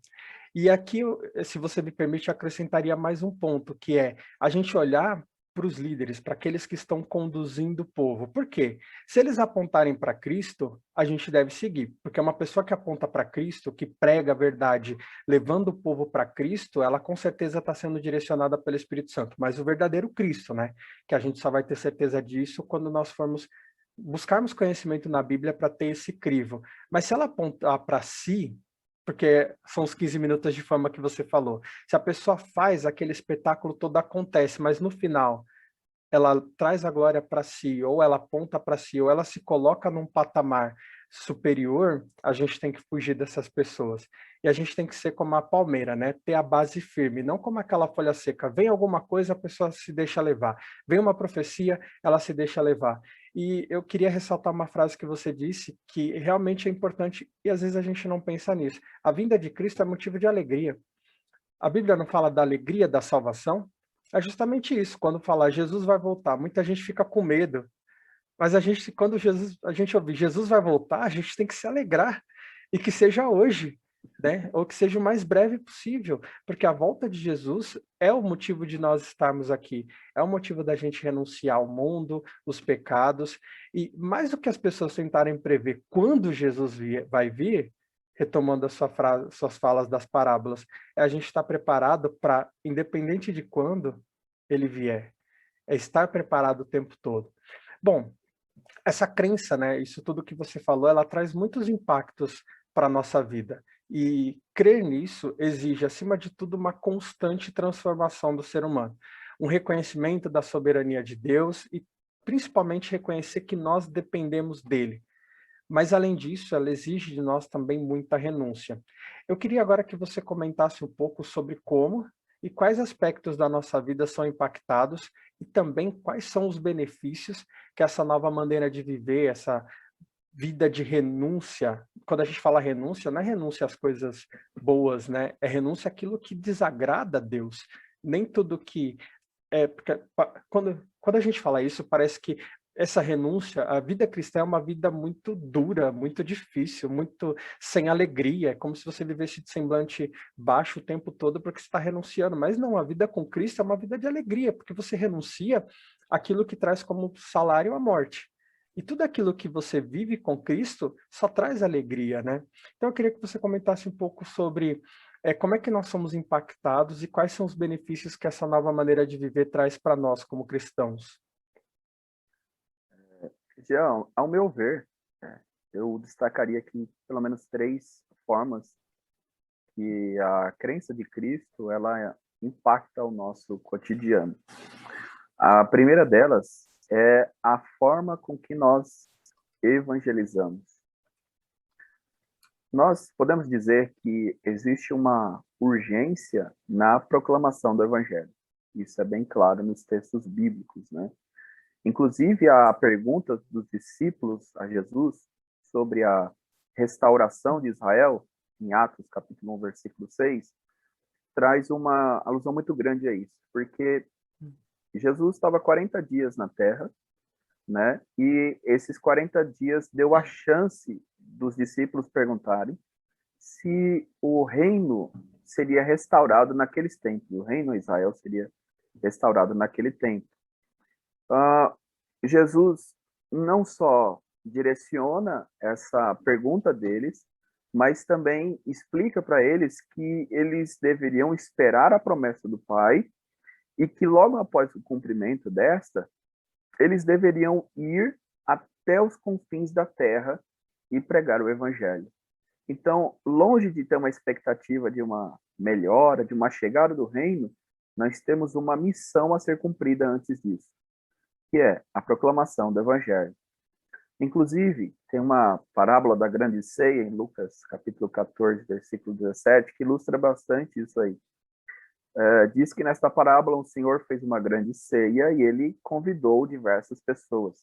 E aqui, se você me permite, eu acrescentaria mais um ponto, que é a gente olhar para os líderes, para aqueles que estão conduzindo o povo. Por quê? Se eles apontarem para Cristo, a gente deve seguir, porque uma pessoa que aponta para Cristo, que prega a verdade, levando o povo para Cristo, ela com certeza está sendo direcionada pelo Espírito Santo, mas o verdadeiro Cristo, né? Que a gente só vai ter certeza disso quando nós formos buscarmos conhecimento na Bíblia para ter esse crivo. Mas se ela apontar para si, porque são os 15 minutos de fama que você falou, se a pessoa faz, aquele espetáculo todo acontece, mas no final ela traz a glória para si, ou ela aponta para si, ou ela se coloca num patamar superior, a gente tem que fugir dessas pessoas. E a gente tem que ser como a palmeira, né? Ter a base firme, não como aquela folha seca. Vem alguma coisa, a pessoa se deixa levar. Vem uma profecia, ela se deixa levar. E eu queria ressaltar uma frase que você disse, que realmente é importante, e às vezes a gente não pensa nisso. A vinda de Cristo é motivo de alegria. A Bíblia não fala da alegria da salvação? É justamente isso, quando fala Jesus vai voltar, muita gente fica com medo, mas quando a gente ouvir Jesus vai voltar, a gente tem que se alegrar, e que seja hoje, né? Ou que seja o mais breve possível, porque a volta de Jesus é o motivo de nós estarmos aqui, é o motivo da gente renunciar ao mundo, os pecados, e mais do que as pessoas tentarem prever quando Jesus vai vir, retomando suas falas das parábolas, é a gente estar preparado para, independente de quando ele vier, é estar preparado o tempo todo. Bom, essa crença, né, isso tudo que você falou, ela traz muitos impactos para a nossa vida. E crer nisso exige, acima de tudo, uma constante transformação do ser humano. Um reconhecimento da soberania de Deus e, principalmente, reconhecer que nós dependemos dele. Mas, além disso, ela exige de nós também muita renúncia. Eu queria agora que você comentasse um pouco sobre como e quais aspectos da nossa vida são impactados e também quais são os benefícios que essa nova maneira de viver, essa vida de renúncia, quando a gente fala renúncia, não é renúncia às coisas boas, né? É renúncia àquilo que desagrada a Deus. Nem tudo que... porque, quando a gente fala isso, parece que essa renúncia, a vida cristã é uma vida muito dura, muito difícil, muito sem alegria, é como se você vivesse de semblante baixo o tempo todo porque você está renunciando, mas não, a vida com Cristo é uma vida de alegria, porque você renuncia aquilo que traz como salário a morte. E tudo aquilo que você vive com Cristo só traz alegria, né? Então eu queria que você comentasse um pouco sobre como é que nós somos impactados e quais são os benefícios que essa nova maneira de viver traz para nós como cristãos. Jean, ao meu ver, eu destacaria aqui pelo menos 3 formas que a crença de Cristo ela impacta o nosso cotidiano. A primeira delas é a forma com que nós evangelizamos. Nós podemos dizer que existe uma urgência na proclamação do evangelho. Isso é bem claro nos textos bíblicos, né? Inclusive, a pergunta dos discípulos a Jesus sobre a restauração de Israel, em Atos, capítulo 1, versículo 6, traz uma alusão muito grande a isso, porque Jesus estava 40 dias na Terra, né? E esses 40 dias deu a chance dos discípulos perguntarem se o reino seria restaurado naqueles tempos, o reino de Israel seria restaurado naquele tempo. Jesus não só direciona essa pergunta deles, mas também explica para eles que eles deveriam esperar a promessa do Pai e que logo após o cumprimento desta, eles deveriam ir até os confins da terra e pregar o evangelho. Então, longe de ter uma expectativa de uma melhora, de uma chegada do reino, nós temos uma missão a ser cumprida antes disso, que é a proclamação do evangelho. Inclusive, tem uma parábola da grande ceia, em Lucas, capítulo 14, versículo 17, que ilustra bastante isso aí. Diz que nesta parábola o Senhor fez uma grande ceia e ele convidou diversas pessoas,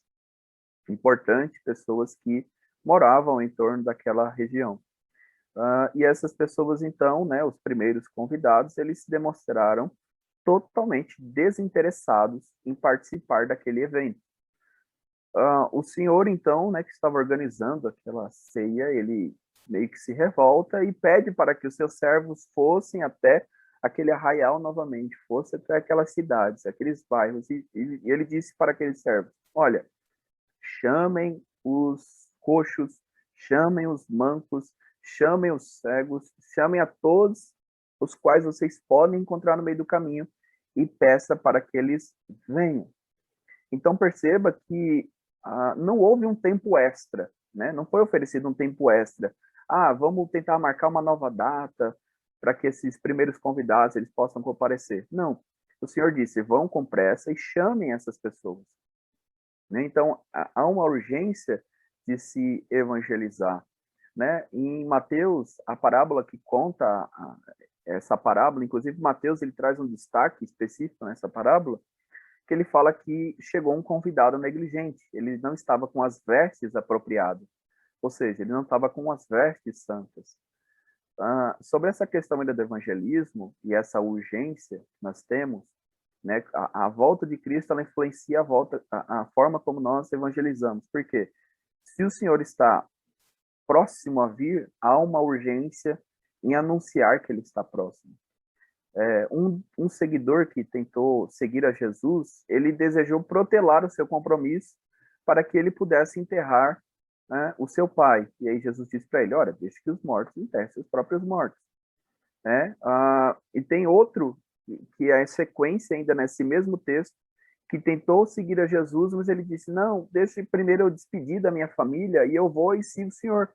importantes pessoas que moravam em torno daquela região. E essas pessoas, então, né, os primeiros convidados, eles se demonstraram totalmente desinteressados em participar daquele evento. O senhor, então, né, que estava organizando aquela ceia, ele meio que se revolta e pede para que os seus servos fossem até aquele arraial novamente, fossem até aquelas cidades, aqueles bairros, e ele disse para aqueles servos, olha, chamem os coxos, chamem os mancos, chamem os cegos, chamem a todos os quais vocês podem encontrar no meio do caminho e peça para que eles venham. Então perceba que não houve um tempo extra, né? Não foi oferecido um tempo extra. Vamos tentar marcar uma nova data para que esses primeiros convidados eles possam comparecer. Não. O Senhor disse, vão com pressa e chamem essas pessoas. Né? Então, há uma urgência de se evangelizar. Né? Em Mateus, a parábola que conta essa parábola, inclusive Mateus ele traz um destaque específico nessa parábola, que ele fala que chegou um convidado negligente, ele não estava com as vestes apropriadas, ou seja, ele não estava com as vestes santas. Sobre essa questão ainda do evangelismo e essa urgência que nós temos, né, a volta de Cristo ela influencia a forma como nós evangelizamos, porque se o Senhor está próximo a vir, há uma urgência em anunciar que ele está próximo. Um seguidor que tentou seguir a Jesus, ele desejou protelar o seu compromisso para que ele pudesse enterrar, né, o seu pai. E aí Jesus disse para ele, olha, deixe que os mortos enterrem seus próprios mortos. Né? E tem outro, que é a sequência ainda nesse mesmo texto, que tentou seguir a Jesus, mas ele disse, não, deixe primeiro eu despedir da minha família e eu vou e sigo o Senhor.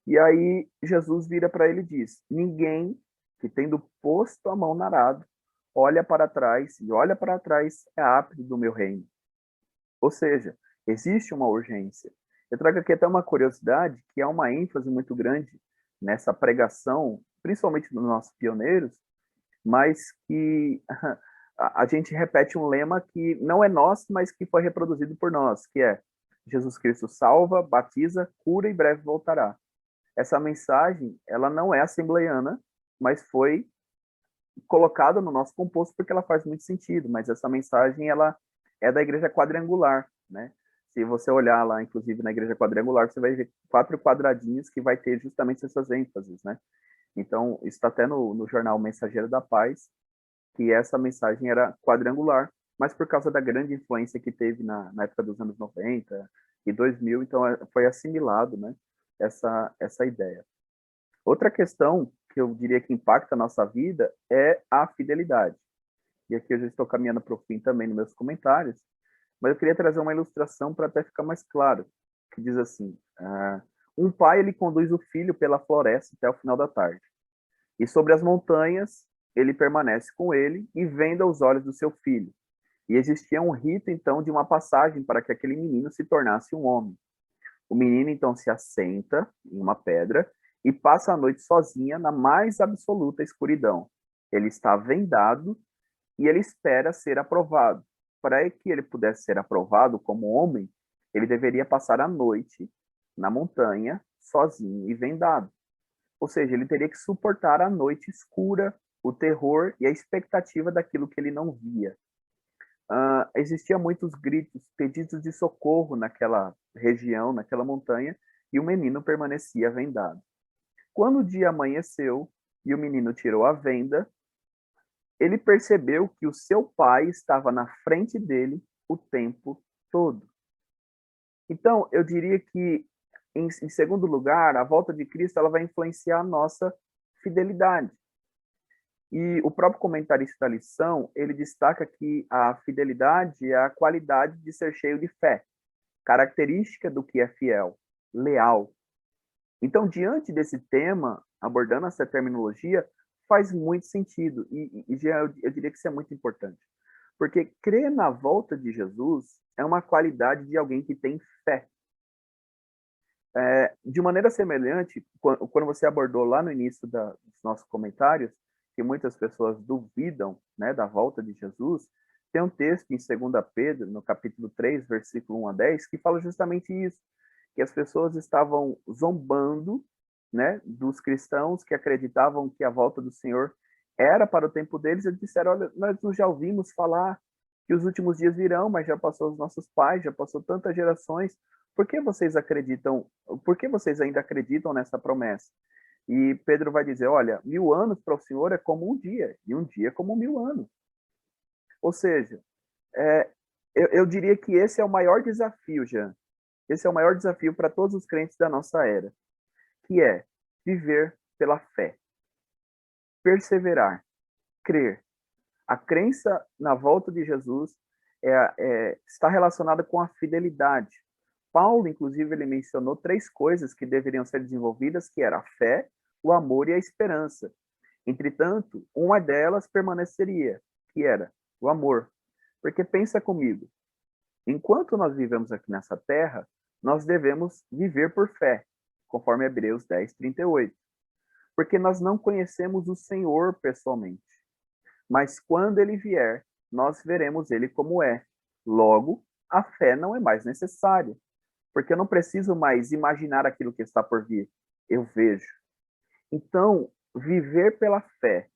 E aí Jesus vira para ele e diz, ninguém que tendo posto a mão no arado, olha para trás, e olha para trás é apto do meu reino. Ou seja, existe uma urgência. Eu trago aqui até uma curiosidade, que há uma ênfase muito grande nessa pregação, principalmente dos nossos pioneiros, mas que a gente repete um lema que não é nosso, mas que foi reproduzido por nós, que é Jesus Cristo salva, batiza, cura e breve voltará. Essa mensagem, ela não é assembleiana, mas foi colocada no nosso composto porque ela faz muito sentido, mas essa mensagem ela é da igreja quadrangular, né? Se você olhar lá, inclusive na igreja quadrangular, você vai ver 4 quadradinhos que vai ter justamente essas ênfases, né? Então, isso está até no jornal Mensageiro da Paz, que essa mensagem era quadrangular, mas por causa da grande influência que teve na época dos anos 90 e 2000, então foi assimilado, né, essa ideia. Outra questão que eu diria que impacta a nossa vida é a fidelidade. E aqui eu já estou caminhando para o fim também nos meus comentários, mas eu queria trazer uma ilustração para até ficar mais claro, que diz assim, um pai ele conduz o filho pela floresta até o final da tarde, e sobre as montanhas ele permanece com ele e venda os olhos do seu filho. E existia um rito, então, de uma passagem para que aquele menino se tornasse um homem. O menino, então, se assenta em uma pedra e passa a noite sozinha na mais absoluta escuridão. Ele está vendado e ele espera ser aprovado. Para que ele pudesse ser aprovado como homem, ele deveria passar a noite na montanha, sozinho e vendado. Ou seja, ele teria que suportar a noite escura, o terror e a expectativa daquilo que ele não via. Existiam muitos gritos, pedidos de socorro naquela região, naquela montanha, e o menino permanecia vendado. Quando o dia amanheceu e o menino tirou a venda, ele percebeu que o seu pai estava na frente dele o tempo todo. Então, eu diria que, em segundo lugar, a volta de Cristo ela vai influenciar a nossa fidelidade. E o próprio comentarista da lição, ele destaca que a fidelidade é a qualidade de ser cheio de fé, característica do que é fiel, leal. Então, diante desse tema, abordando essa terminologia, faz muito sentido. E eu diria que isso é muito importante. Porque crer na volta de Jesus é uma qualidade de alguém que tem fé. De maneira semelhante, quando você abordou lá no início dos nossos comentários, que muitas pessoas duvidam, né, da volta de Jesus, tem um texto em 2 Pedro, no capítulo 3, versículo 1 a 10, que fala justamente isso, que as pessoas estavam zombando, né, dos cristãos que acreditavam que a volta do Senhor era para o tempo deles, e disseram, olha, nós já ouvimos falar que os últimos dias virão, mas já passou os nossos pais, já passou tantas gerações, por que vocês ainda acreditam nessa promessa? E Pedro vai dizer, olha, 1000 anos para o Senhor é como um dia, e um dia é como 1000 anos. Ou seja, eu diria que esse é o maior desafio, Jean. Esse é o maior desafio para todos os crentes da nossa era, que é viver pela fé, perseverar, crer. A crença na volta de Jesus está relacionada com a fidelidade. Paulo, inclusive, ele mencionou 3 coisas que deveriam ser desenvolvidas, que era a fé, o amor e a esperança. Entretanto, uma delas permaneceria, que era o amor. Porque pensa comigo, enquanto nós vivemos aqui nessa terra, nós devemos viver por fé, conforme Hebreus 10, 38. Porque nós não conhecemos o Senhor pessoalmente. Mas quando ele vier, nós veremos ele como é. Logo, a fé não é mais necessária. Porque eu não preciso mais imaginar aquilo que está por vir. Eu vejo. Então, viver pela fé,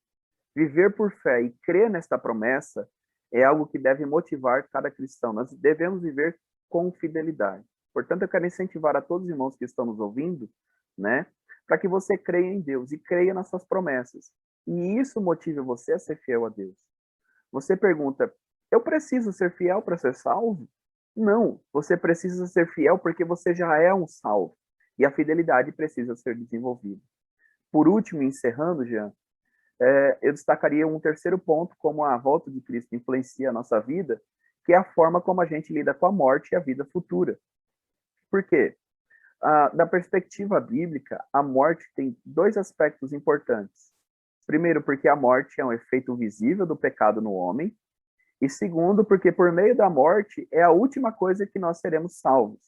viver por fé e crer nesta promessa é algo que deve motivar cada cristão. Nós devemos viver com fidelidade. Portanto, eu quero incentivar a todos os irmãos que estão nos ouvindo, né, para que você creia em Deus e creia nas suas promessas. E isso motive você a ser fiel a Deus. Você pergunta, eu preciso ser fiel para ser salvo? Não, você precisa ser fiel porque você já é um salvo. E a fidelidade precisa ser desenvolvida. Por último, encerrando, Jean, eu destacaria um terceiro ponto, como a volta de Cristo influencia a nossa vida, que é a forma como a gente lida com a morte e a vida futura. Por quê? Da perspectiva bíblica, a morte tem 2 aspectos importantes. Primeiro, porque a morte é um efeito visível do pecado no homem. E segundo, porque por meio da morte é a última coisa que nós seremos salvos.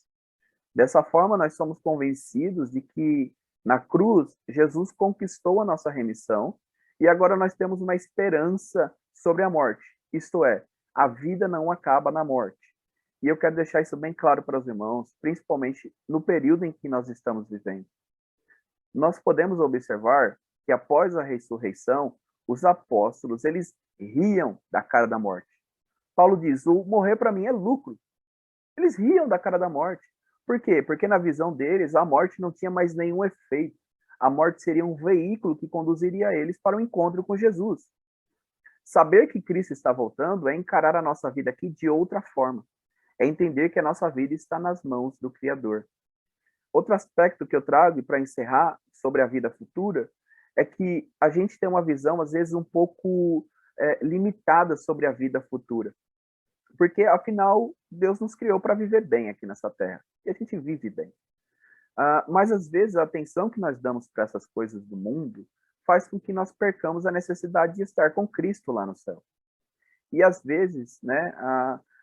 Dessa forma, nós somos convencidos de que na cruz, Jesus conquistou a nossa remissão e agora nós temos uma esperança sobre a morte. Isto é, a vida não acaba na morte. E eu quero deixar isso bem claro para os irmãos, principalmente no período em que nós estamos vivendo. Nós podemos observar que após a ressurreição, os apóstolos, eles riam da cara da morte. Paulo diz, o morrer para mim é lucro. Eles riam da cara da morte. Por quê? Porque na visão deles, a morte não tinha mais nenhum efeito. A morte seria um veículo que conduziria eles para o encontro com Jesus. Saber que Cristo está voltando é encarar a nossa vida aqui de outra forma. É entender que a nossa vida está nas mãos do Criador. Outro aspecto que eu trago, para encerrar, sobre a vida futura, é que a gente tem uma visão, às vezes, um pouco limitada sobre a vida futura. Porque, afinal, Deus nos criou para viver bem aqui nessa terra. E a gente vive bem. Mas, às vezes, a atenção que nós damos para essas coisas do mundo faz com que nós percamos a necessidade de estar com Cristo lá no céu. E, às vezes, né,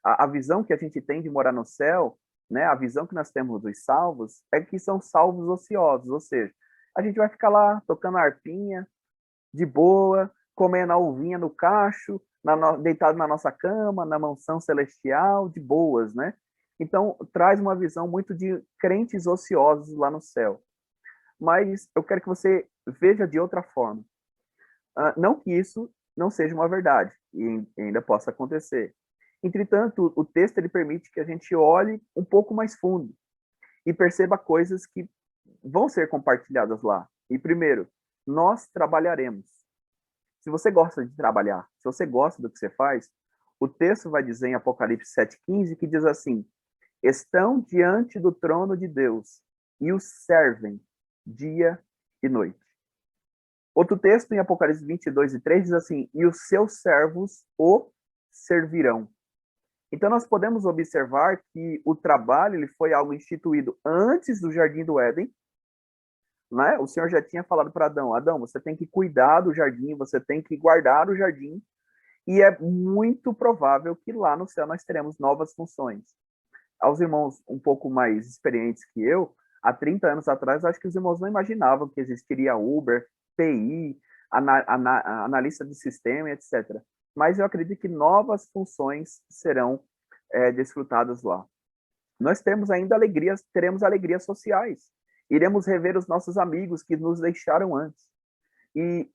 a visão que a gente tem de morar no céu, né, a visão que nós temos dos salvos, é que são salvos ociosos, ou seja, a gente vai ficar lá tocando a harpinha, de boa, comendo a uvinha no cacho, deitado na nossa cama, na mansão celestial, de boas, né? Então, traz uma visão muito de crentes ociosos lá no céu. Mas eu quero que você veja de outra forma. Não que isso não seja uma verdade, e ainda possa acontecer. Entretanto, o texto ele permite que a gente olhe um pouco mais fundo e perceba coisas que vão ser compartilhadas lá. E primeiro, nós trabalharemos. Se você gosta de trabalhar, se você gosta do que você faz, o texto vai dizer em Apocalipse 7,15 que diz assim: estão diante do trono de Deus e o servem dia e noite. Outro texto em Apocalipse 22:3 diz assim: e os seus servos o servirão. Então nós podemos observar que o trabalho ele foi algo instituído antes do Jardim do Éden, né? O Senhor já tinha falado para Adão: Adão, você tem que cuidar do jardim, você tem que guardar o jardim, e é muito provável que lá no céu nós teremos novas funções. Aos irmãos um pouco mais experientes que eu, há 30 anos atrás, acho que os irmãos não imaginavam que existiria Uber, TI, analista de sistema, etc. Mas eu acredito que novas funções serão desfrutadas lá. Nós temos ainda teremos alegrias sociais. Iremos rever os nossos amigos que nos deixaram antes. E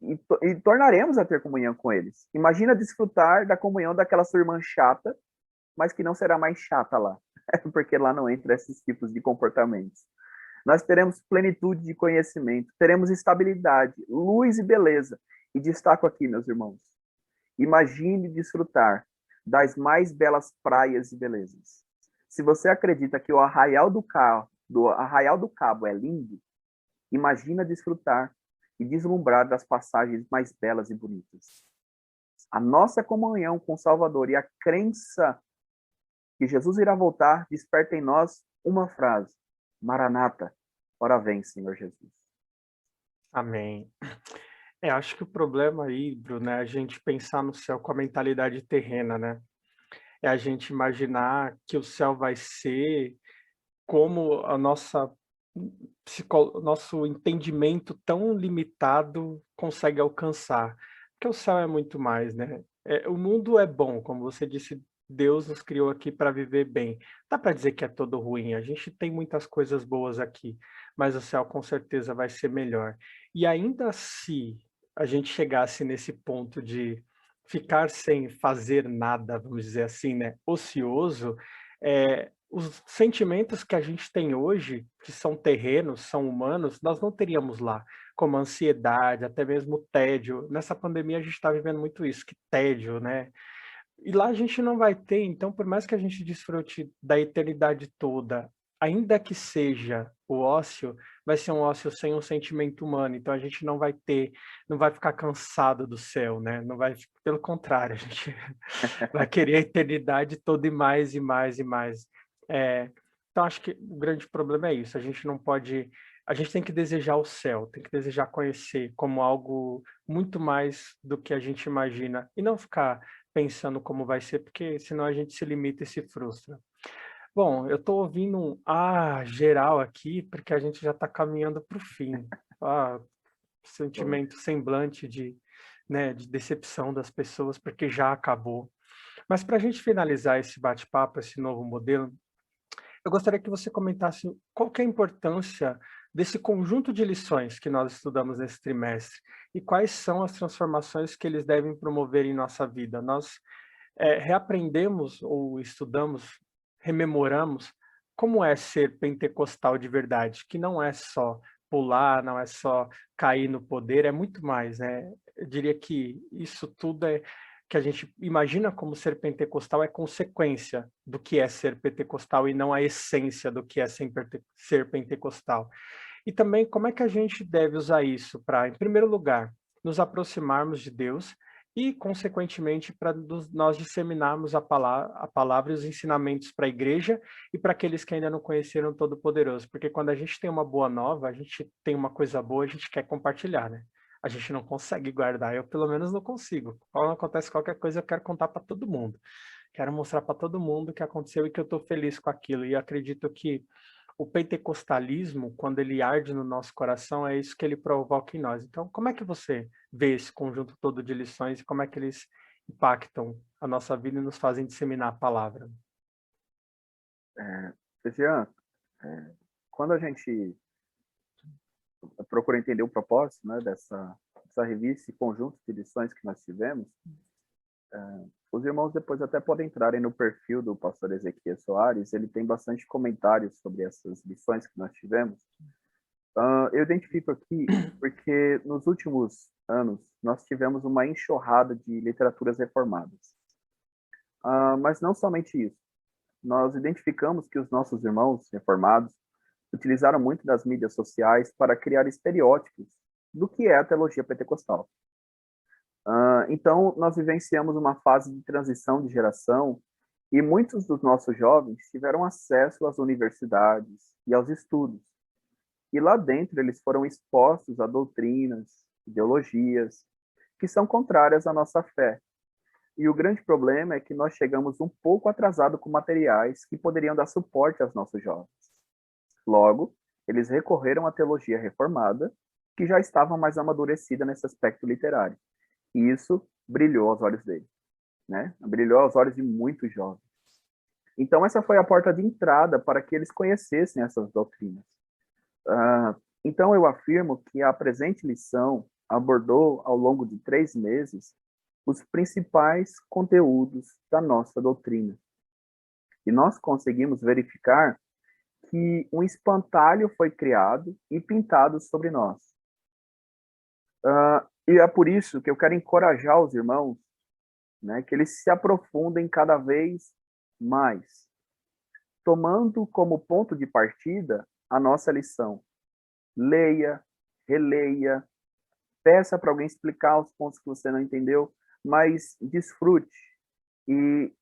tornaremos a ter comunhão com eles. Imagina desfrutar da comunhão daquela sua irmã chata, mas que não será mais chata lá, porque lá não entra esses tipos de comportamentos. Nós teremos plenitude de conhecimento, teremos estabilidade, luz e beleza. E destaco aqui, meus irmãos, imagine desfrutar das mais belas praias e belezas. Se você acredita que o Arraial do Cabo é lindo, imagina desfrutar e deslumbrar das passagens mais belas e bonitas. A nossa comunhão com o Salvador e a crença que Jesus irá voltar desperta em nós uma frase: Maranata, ora vem, Senhor Jesus. Amém. Acho que o problema aí, Bruno, é a gente pensar no céu com a mentalidade terrena, né? É a gente imaginar que o céu vai ser como a nosso entendimento tão limitado consegue alcançar. Porque o céu é muito mais, né? O mundo é bom, como você disse, Deus nos criou aqui para viver bem. Dá para dizer que é todo ruim, a gente tem muitas coisas boas aqui, mas o céu com certeza vai ser melhor. E ainda se a gente chegasse nesse ponto de ficar sem fazer nada, vamos dizer assim, né, ocioso, os sentimentos que a gente tem hoje, que são terrenos, são humanos, nós não teríamos lá, como ansiedade, até mesmo tédio. Nessa pandemia a gente está vivendo muito isso, que tédio, né? E lá a gente não vai ter, então, por mais que a gente desfrute da eternidade toda, ainda que seja o ócio, vai ser um ócio sem um sentimento humano. Então a gente não vai ter, não vai ficar cansado do céu, né? Não vai, pelo contrário, a gente vai querer a eternidade toda e mais e mais e mais. Então acho que o grande problema é isso. A gente não pode, a gente tem que desejar o céu, tem que desejar conhecer como algo muito mais do que a gente imagina e não ficar pensando como vai ser, porque senão a gente se limita e se frustra. Bom, eu estou ouvindo um geral aqui, porque a gente já está caminhando para o fim. Sentimento semblante né, de decepção das pessoas, porque já acabou. Mas para a gente finalizar esse bate-papo, esse novo modelo, eu gostaria que você comentasse qual que é a importância desse conjunto de lições que nós estudamos nesse trimestre e quais são as transformações que eles devem promover em nossa vida. Nós reaprendemos ou estudamos rememoramos como é ser pentecostal de verdade, que não é só pular, não é só cair no poder, é muito mais, né? Eu diria que isso tudo é que a gente imagina como ser pentecostal é consequência do que é ser pentecostal e não a essência do que é ser pentecostal. E também como é que a gente deve usar isso para, em primeiro lugar, nos aproximarmos de Deus e, consequentemente, para nós disseminarmos a palavra e os ensinamentos para a igreja e para aqueles que ainda não conheceram o Todo-Poderoso. Porque quando a gente tem uma boa nova, a gente tem uma coisa boa, a gente quer compartilhar, né? A gente não consegue guardar, eu pelo menos não consigo. Quando acontece qualquer coisa, eu quero contar para todo mundo. Quero mostrar para todo mundo o que aconteceu e que eu estou feliz com aquilo. E acredito que o pentecostalismo, quando ele arde no nosso coração, é isso que ele provoca em nós. Então, como é que você vê esse conjunto todo de lições e como é que eles impactam a nossa vida e nos fazem disseminar a palavra? Jean, quando a gente procura entender o propósito, né, dessa revista e conjunto de lições que nós tivemos, os irmãos depois até podem entrarem no perfil do pastor Ezequiel Soares, ele tem bastante comentários sobre essas lições que nós tivemos. Eu identifico aqui porque nos últimos anos nós tivemos uma enxurrada de literaturas reformadas. Mas não somente isso. Nós identificamos que os nossos irmãos reformados utilizaram muito das mídias sociais para criar estereótipos do que é a teologia pentecostal. Então, nós vivenciamos uma fase de transição de geração e muitos dos nossos jovens tiveram acesso às universidades e aos estudos. E lá dentro eles foram expostos a doutrinas, ideologias, que são contrárias à nossa fé. E o grande problema é que nós chegamos um pouco atrasado com materiais que poderiam dar suporte aos nossos jovens. Logo, eles recorreram à teologia reformada, que já estava mais amadurecida nesse aspecto literário. E isso brilhou aos olhos deles, né? Brilhou aos olhos de muitos jovens. Então, essa foi a porta de entrada para que eles conhecessem essas doutrinas. Então, eu afirmo que a presente lição abordou, ao longo de 3 meses, os principais conteúdos da nossa doutrina. E nós conseguimos verificar que um espantalho foi criado e pintado sobre nós. E é por isso que eu quero encorajar os irmãos, né, que eles se aprofundem cada vez mais, tomando como ponto de partida a nossa lição. Leia, releia, peça para alguém explicar os pontos que você não entendeu, mas desfrute. E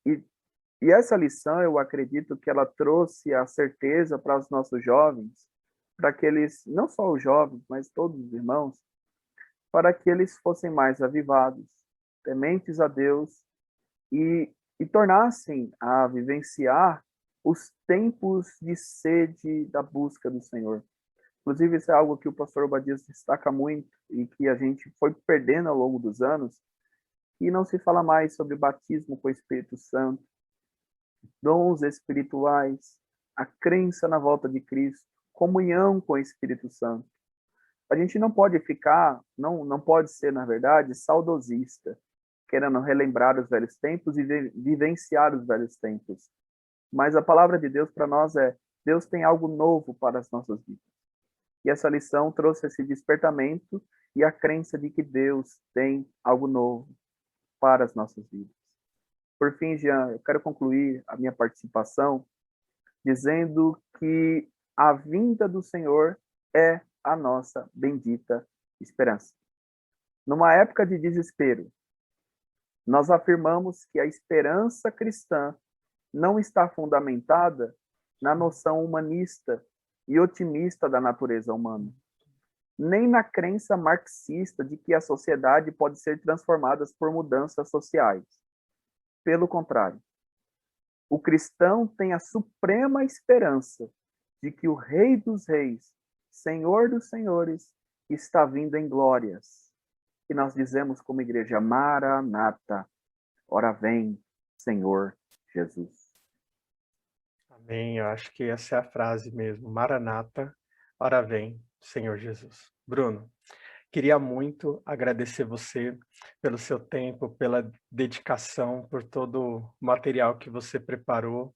essa lição, eu acredito que ela trouxe a certeza para os nossos jovens, para que eles, não só os jovens, mas todos os irmãos, para que eles fossem mais avivados, tementes a Deus e tornassem a vivenciar os tempos de sede da busca do Senhor. Inclusive, isso é algo que o pastor Obadias destaca muito e que a gente foi perdendo ao longo dos anos, e não se fala mais sobre batismo com o Espírito Santo, dons espirituais, a crença na volta de Cristo, comunhão com o Espírito Santo. A gente não pode ficar, não pode ser, na verdade, saudosista, querendo relembrar os velhos tempos e vivenciar os velhos tempos. Mas a palavra de Deus para nós é: Deus tem algo novo para as nossas vidas. E essa lição trouxe esse despertamento e a crença de que Deus tem algo novo para as nossas vidas. Por fim, Jean, eu quero concluir a minha participação dizendo que a vinda do Senhor é a nossa bendita esperança. Numa época de desespero, nós afirmamos que a esperança cristã não está fundamentada na noção humanista e otimista da natureza humana, nem na crença marxista de que a sociedade pode ser transformada por mudanças sociais. Pelo contrário, o cristão tem a suprema esperança de que o Rei dos Reis, Senhor dos Senhores, está vindo em glórias. E nós dizemos como igreja: Maranata, ora vem, Senhor Jesus. Amém, eu acho que essa é a frase mesmo. Maranata, ora vem, Senhor Jesus. Bruno, queria muito agradecer você pelo seu tempo, pela dedicação, por todo o material que você preparou.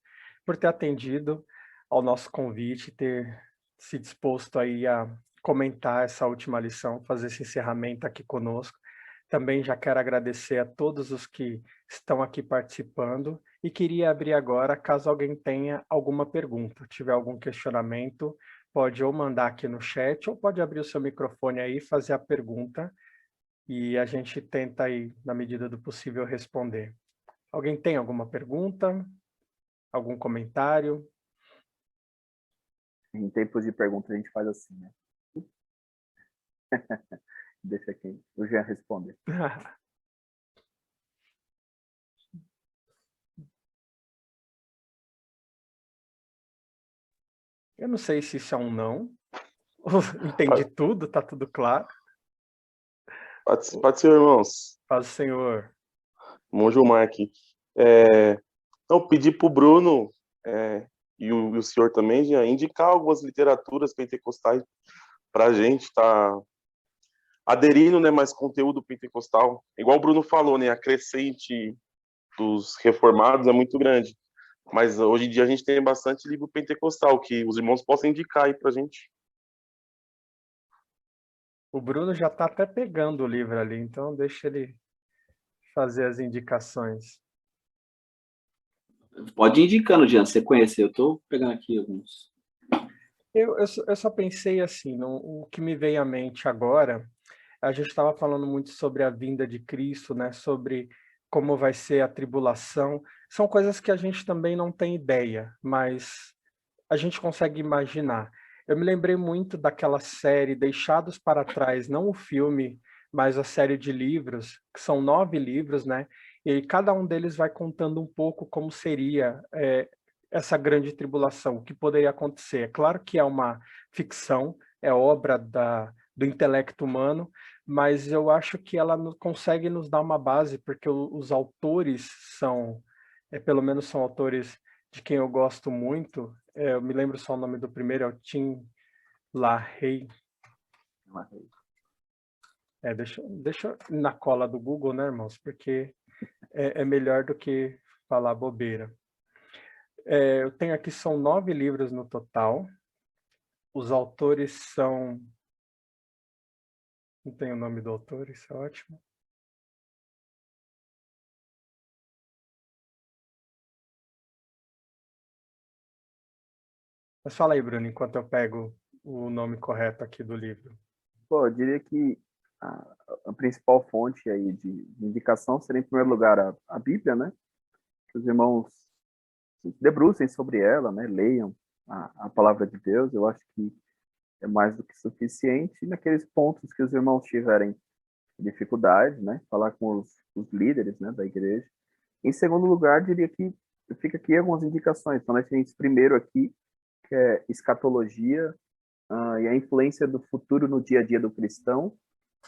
por ter atendido ao nosso convite, ter se disposto aí a comentar essa última lição, fazer esse encerramento aqui conosco. Também já quero agradecer a todos os que estão aqui participando e queria abrir agora, caso alguém tenha alguma pergunta, tiver algum questionamento, pode ou mandar aqui no chat ou pode abrir o seu microfone aí e fazer a pergunta e a gente tenta aí, na medida do possível, responder. Alguém tem alguma pergunta? Algum comentário? Em tempos de pergunta a gente faz assim, né? Deixa aqui o Jean responder. Eu não sei se isso é um não. Entendi tudo, tá tudo claro. Pode ser, irmãos. Paz do Senhor. Irmão Gilmar aqui. Então, pedi para o Bruno e o senhor também já indicar algumas literaturas pentecostais para a gente estar aderindo, né, mais conteúdo pentecostal. Igual o Bruno falou, né, a crescente dos reformados é muito grande. Mas hoje em dia a gente tem bastante livro pentecostal que os irmãos possam indicar aí para a gente. O Bruno já está até pegando o livro ali, então deixa ele fazer as indicações. Pode ir indicando, Jean, você conhece, eu estou pegando aqui alguns. Eu só pensei assim, o que me veio à mente agora, a gente estava falando muito sobre a vinda de Cristo, né? Sobre como vai ser a tribulação. São coisas que a gente também não tem ideia, mas a gente consegue imaginar. Eu me lembrei muito daquela série Deixados para Trás, não o filme, mas a série de livros, que são 9 livros, né? E cada um deles vai contando um pouco como seria essa grande tribulação, o que poderia acontecer. É claro que é uma ficção, é obra do intelecto humano, mas eu acho que ela consegue nos dar uma base, porque os autores são, pelo menos são autores de quem eu gosto muito. Eu me lembro só o nome do primeiro, é o Tim LaHaye. Deixa na cola do Google, né, irmãos? Porque é melhor do que falar bobeira. Eu tenho aqui, são 9 livros no total. Os autores são... Não tem o nome do autor, isso é ótimo. Mas fala aí, Bruno, enquanto eu pego o nome correto aqui do livro. Pô, eu diria que a principal fonte aí de indicação seria, em primeiro lugar, a Bíblia, né? Que os irmãos se debrucem sobre ela, né? Leiam a palavra de Deus. Eu acho que é mais do que suficiente. E naqueles pontos que os irmãos tiverem dificuldade, né? Falar com os líderes, né, da igreja. Em segundo lugar, diria que fica aqui algumas indicações. Então, nós temos primeiro aqui, que é escatologia e a influência do futuro no dia a dia do cristão,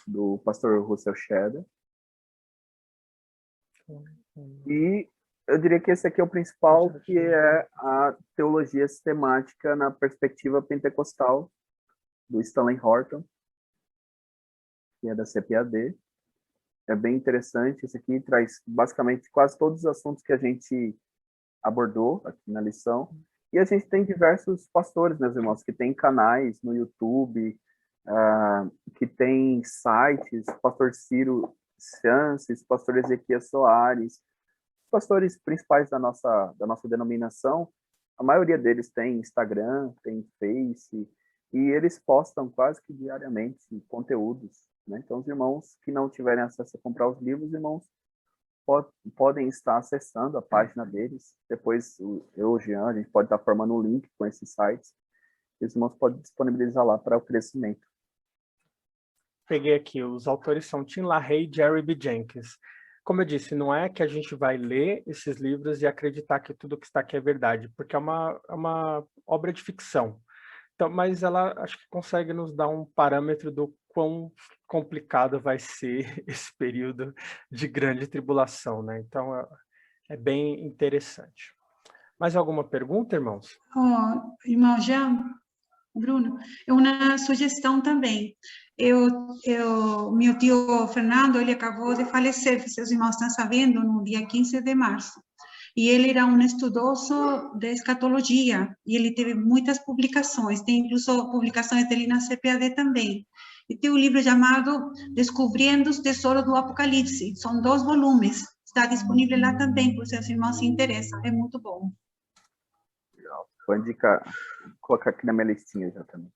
do pastor Russell Shedd. E eu diria que esse aqui é o principal, que é a teologia sistemática na perspectiva pentecostal, do Stanley Horton, que é da CPAD. É bem interessante. Esse aqui traz basicamente quase todos os assuntos que a gente abordou aqui na lição. E a gente tem diversos pastores, meus irmãos, que tem canais no YouTube, que tem sites, pastor Ciro Chances, pastor Ezequiel Soares, pastores principais da nossa denominação. A maioria deles tem Instagram, tem Face, e eles postam quase que diariamente conteúdos, né? Então, os irmãos que não tiverem acesso a comprar os livros, os irmãos podem estar acessando a página deles. Depois, eu e o Jean, a gente pode estar formando um link com esses sites. Os irmãos podem disponibilizar lá para o crescimento. Peguei aqui, os autores são Tim LaHaye e Jerry B. Jenkins. Como eu disse, não é que a gente vai ler esses livros e acreditar que tudo que está aqui é verdade, porque é uma obra de ficção. Então, mas ela acho que consegue nos dar um parâmetro do quão complicado vai ser esse período de grande tribulação, né? Então, é bem interessante. Mais alguma pergunta, irmãos? Irmão Jean, Bruno, uma sugestão também. Meu tio Fernando, ele acabou de falecer, se os irmãos estão sabendo, no dia 15 de março. E ele era um estudioso de escatologia, e ele teve muitas publicações, tem incluso publicações dele na CPAD também. E tem um livro chamado Descobrindo os Tesouros do Apocalipse, são 2 volumes, está disponível lá também, por se os irmãos se interessam, é muito bom. Legal. Vou indicar, vou colocar aqui na minha listinha já também.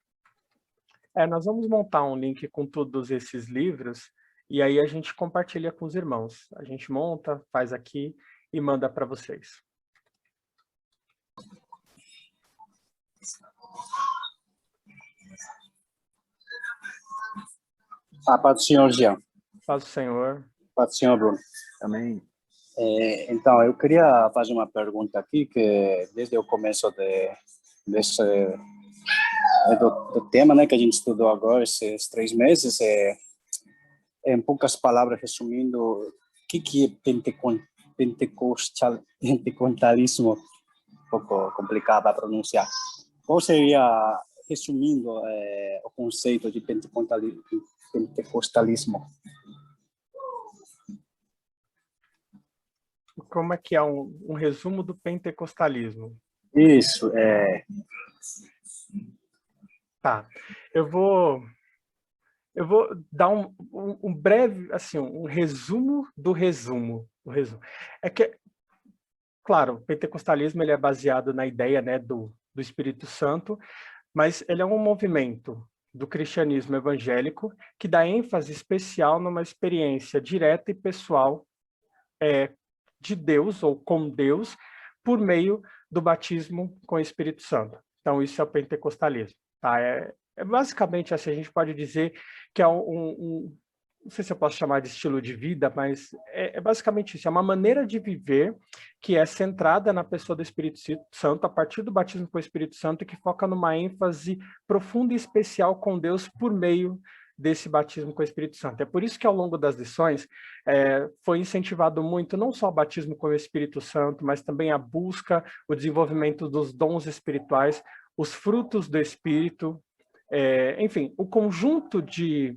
Nós vamos montar um link com todos esses livros, e aí a gente compartilha com os irmãos. A gente monta, faz aqui e manda para vocês. A paz do Senhor, Jean. Paz do Senhor. Paz do Senhor, Bruno. Amém. Então, eu queria fazer uma pergunta aqui, que desde o começo do tema, né, que a gente estudou agora, esses 3 meses, em poucas palavras, resumindo, o que é pentecostalismo, um pouco complicado para pronunciar. Qual seria, resumindo, o conceito de pentecostalismo? Como é que é um resumo do pentecostalismo? Isso, Tá, eu vou dar um breve, assim, um resumo do resumo. É que, claro, o pentecostalismo ele é baseado na ideia, né, do Espírito Santo, mas ele é um movimento do cristianismo evangélico que dá ênfase especial numa experiência direta e pessoal de Deus ou com Deus por meio do batismo com o Espírito Santo. Então, isso é o pentecostalismo. Tá? Basicamente assim, a gente pode dizer que é não sei se eu posso chamar de estilo de vida, mas é basicamente isso, é uma maneira de viver que é centrada na pessoa do Espírito Santo, a partir do batismo com o Espírito Santo, e que foca numa ênfase profunda e especial com Deus por meio desse batismo com o Espírito Santo. É por isso que ao longo das lições foi incentivado muito não só o batismo com o Espírito Santo, mas também a busca, o desenvolvimento dos dons espirituais, os frutos do Espírito, enfim, o conjunto de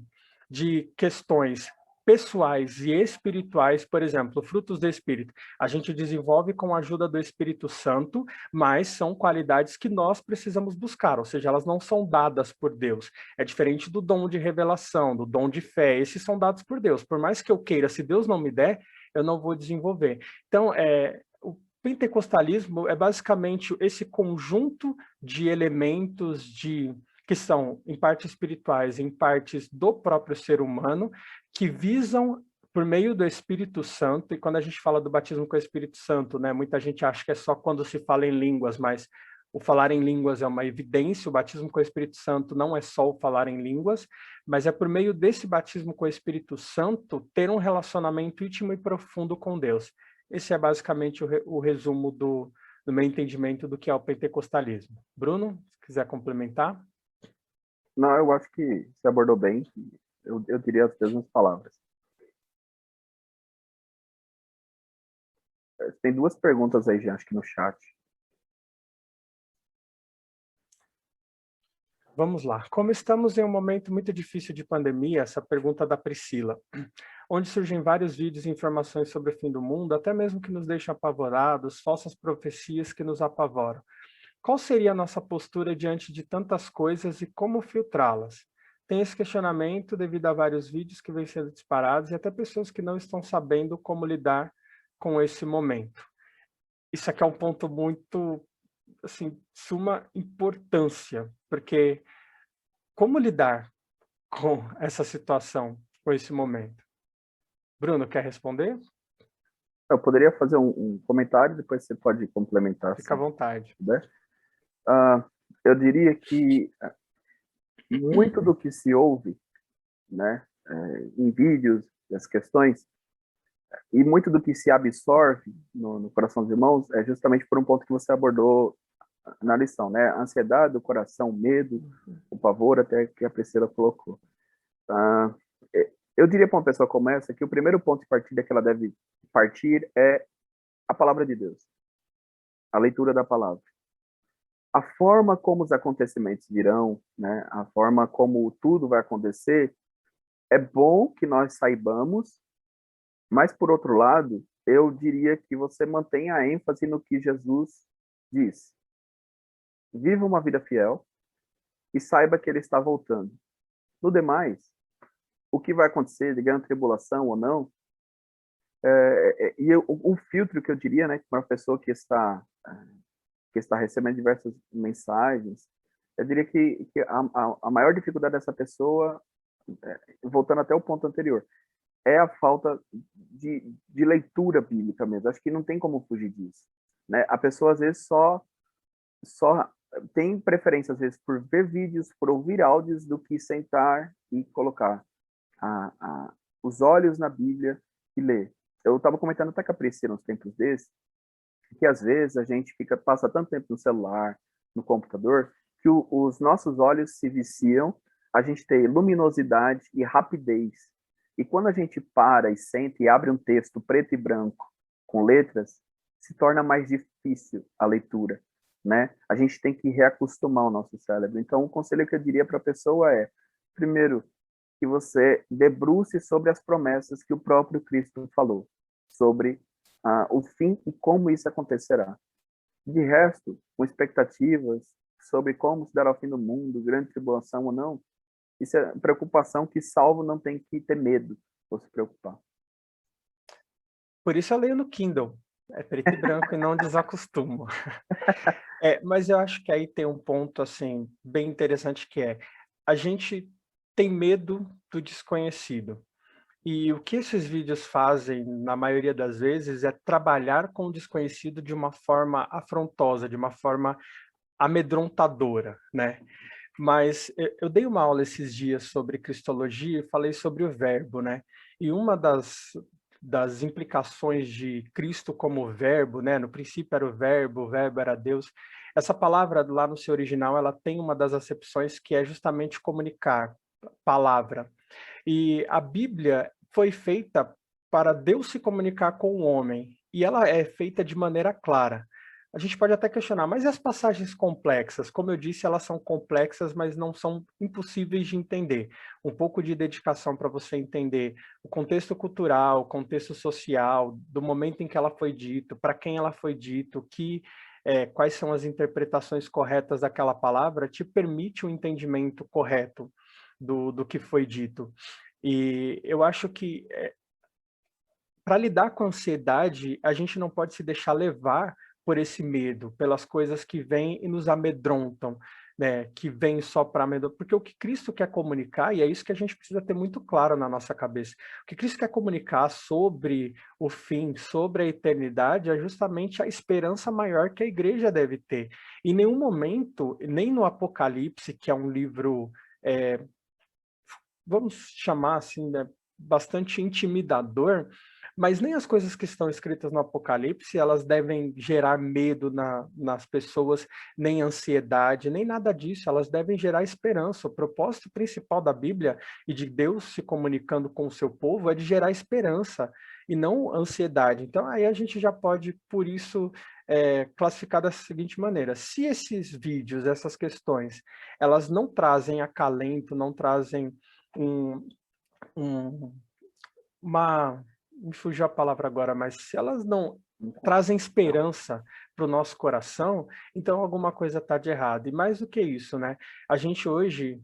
questões pessoais e espirituais, por exemplo, frutos do Espírito, a gente desenvolve com a ajuda do Espírito Santo, mas são qualidades que nós precisamos buscar, ou seja, elas não são dadas por Deus. É diferente do dom de revelação, do dom de fé, esses são dados por Deus. Por mais que eu queira, se Deus não me der, eu não vou desenvolver. Então, o pentecostalismo é basicamente esse conjunto de elementos que são em partes espirituais, em partes do próprio ser humano, que visam, por meio do Espírito Santo, e quando a gente fala do batismo com o Espírito Santo, né, muita gente acha que é só quando se fala em línguas, mas o falar em línguas é uma evidência, o batismo com o Espírito Santo não é só o falar em línguas, mas é por meio desse batismo com o Espírito Santo ter um relacionamento íntimo e profundo com Deus. Esse é basicamente o resumo do meu entendimento do que é o pentecostalismo. Bruno, se quiser complementar? Não, eu acho que você abordou bem. Eu diria as mesmas palavras. Tem 2 perguntas aí, acho que no chat. Vamos lá. Como estamos em um momento muito difícil de pandemia, essa pergunta da Priscila, onde surgem vários vídeos e informações sobre o fim do mundo, até mesmo que nos deixam apavorados, falsas profecias que nos apavoram. Qual seria a nossa postura diante de tantas coisas e como filtrá-las? Tem esse questionamento devido a vários vídeos que vêm sendo disparados e até pessoas que não estão sabendo como lidar com esse momento. Isso aqui é um ponto muito, assim, suma importância, porque como lidar com essa situação, com esse momento? Bruno, quer responder? Eu poderia fazer um comentário, depois você pode complementar. Fica à vontade. Eu diria que muito do que se ouve, né, em vídeos, as questões, e muito do que se absorve no coração dos irmãos é justamente por um ponto que você abordou na lição, né? A ansiedade, o coração, o medo, o pavor, até que a Priscila colocou. Eu diria para uma pessoa como essa que o primeiro ponto de partida que ela deve partir é a palavra de Deus, a leitura da palavra. A forma como os acontecimentos virão, né? A forma como tudo vai acontecer, é bom que nós saibamos, mas, por outro lado, eu diria que você mantenha a ênfase no que Jesus diz. Viva uma vida fiel e saiba que ele está voltando. No demais, o que vai acontecer, de grande tribulação ou não, o filtro que eu diria, né, para uma pessoa que está recebendo diversas mensagens, eu diria que a maior dificuldade dessa pessoa, voltando até o ponto anterior, é a falta de leitura bíblica mesmo. Acho que não tem como fugir disso, né? A pessoa, às vezes, só tem preferência, às vezes, por ver vídeos, por ouvir áudios, do que sentar e colocar os olhos na Bíblia e ler. Eu estava comentando até com a Priscila uns tempos desses, que às vezes a gente passa tanto tempo no celular, no computador, que os nossos olhos se viciam, a gente tem luminosidade e rapidez. E quando a gente para e senta e abre um texto preto e branco com letras, se torna mais difícil a leitura, né? A gente tem que reacostumar o nosso cérebro. Então, o conselho que eu diria para a pessoa é, primeiro, que você debruce sobre as promessas que o próprio Cristo falou, sobre o fim e como isso acontecerá. De resto, com expectativas sobre como se dará o fim do mundo, grande tribulação ou não, isso é preocupação que salvo não tem que ter medo ou se preocupar. Por isso eu leio no Kindle. É preto e branco e não desacostumo. Mas eu acho que aí tem um ponto assim bem interessante, que é a gente tem medo do desconhecido. E o que esses vídeos fazem, na maioria das vezes, é trabalhar com o desconhecido de uma forma afrontosa, de uma forma amedrontadora, né? Mas eu dei uma aula esses dias sobre cristologia e falei sobre o verbo, né? E uma das implicações de Cristo como verbo, né? No princípio era o verbo era Deus. Essa palavra lá no seu original, ela tem uma das acepções que é justamente comunicar, palavra. E a Bíblia foi feita para Deus se comunicar com o homem, e ela é feita de maneira clara. A gente pode até questionar, mas e as passagens complexas? Como eu disse, elas são complexas, mas não são impossíveis de entender. Um pouco de dedicação para você entender o contexto cultural, o contexto social, do momento em que ela foi dito, para quem ela foi dito, quais são as interpretações corretas daquela palavra, te permite um entendimento correto do que foi dito. E eu acho que para lidar com a ansiedade, a gente não pode se deixar levar por esse medo, pelas coisas que vêm e nos amedrontam, né? Que vêm só para amedrontar, porque o que Cristo quer comunicar, e é isso que a gente precisa ter muito claro na nossa cabeça, o que Cristo quer comunicar sobre o fim, sobre a eternidade, é justamente a esperança maior que a igreja deve ter. Em nenhum momento, nem no Apocalipse, que é um livro, vamos chamar assim, né, bastante intimidador, mas nem as coisas que estão escritas no Apocalipse, elas devem gerar medo nas pessoas, nem ansiedade, nem nada disso, elas devem gerar esperança. O propósito principal da Bíblia e de Deus se comunicando com o seu povo é de gerar esperança e não ansiedade. Então aí a gente já pode, por isso, classificar da seguinte maneira: se esses vídeos, essas questões, elas não trazem acalento, não trazem me fugiu a palavra agora, mas se elas não trazem esperança para o nosso coração, então alguma coisa está de errado. E mais do que isso, né? A gente hoje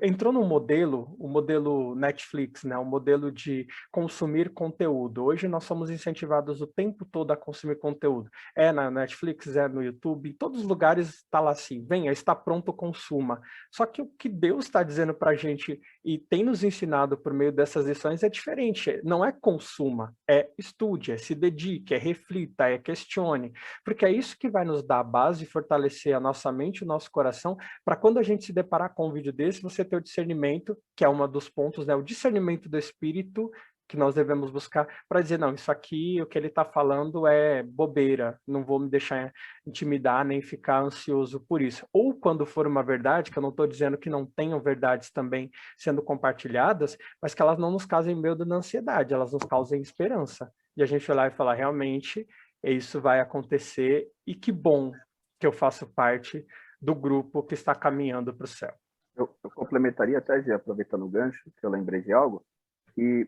entrou num modelo, o modelo Netflix, né? O modelo de consumir conteúdo. Hoje nós somos incentivados o tempo todo a consumir conteúdo. É na Netflix, é no YouTube, em todos os lugares está lá assim, venha, está pronto, consuma. Só que o que Deus está dizendo para a gente e tem nos ensinado por meio dessas lições é diferente. Não é consuma, é estude, é se dedique, é reflita, é questione. Porque é isso que vai nos dar a base e fortalecer a nossa mente e o nosso coração para quando a gente se deparar com um vídeo desse, você ter o discernimento, que é um dos pontos, né? O discernimento do Espírito que nós devemos buscar para dizer, não, isso aqui, o que ele está falando é bobeira, não vou me deixar intimidar nem ficar ansioso por isso. Ou quando for uma verdade, que eu não estou dizendo que não tenham verdades também sendo compartilhadas, mas que elas não nos causem medo na ansiedade, elas nos causem esperança. E a gente olhar e falar, realmente, isso vai acontecer e que bom que eu faço parte do grupo que está caminhando para o céu. Eu complementaria até, Gê, aproveitando o gancho, que eu lembrei de algo, que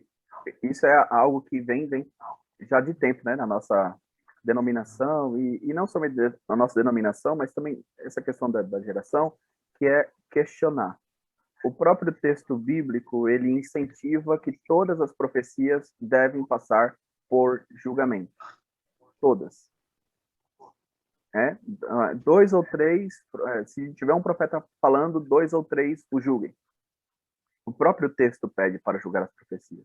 isso é algo que vem já de tempo, né, na nossa denominação, e não somente na nossa denominação, mas também essa questão da geração, que é questionar. O próprio texto bíblico, ele incentiva que todas as profecias devem passar por julgamento. Todas. Dois ou três, se tiver um profeta falando, 2 ou 3 o julguem. O próprio texto pede para julgar as profecias.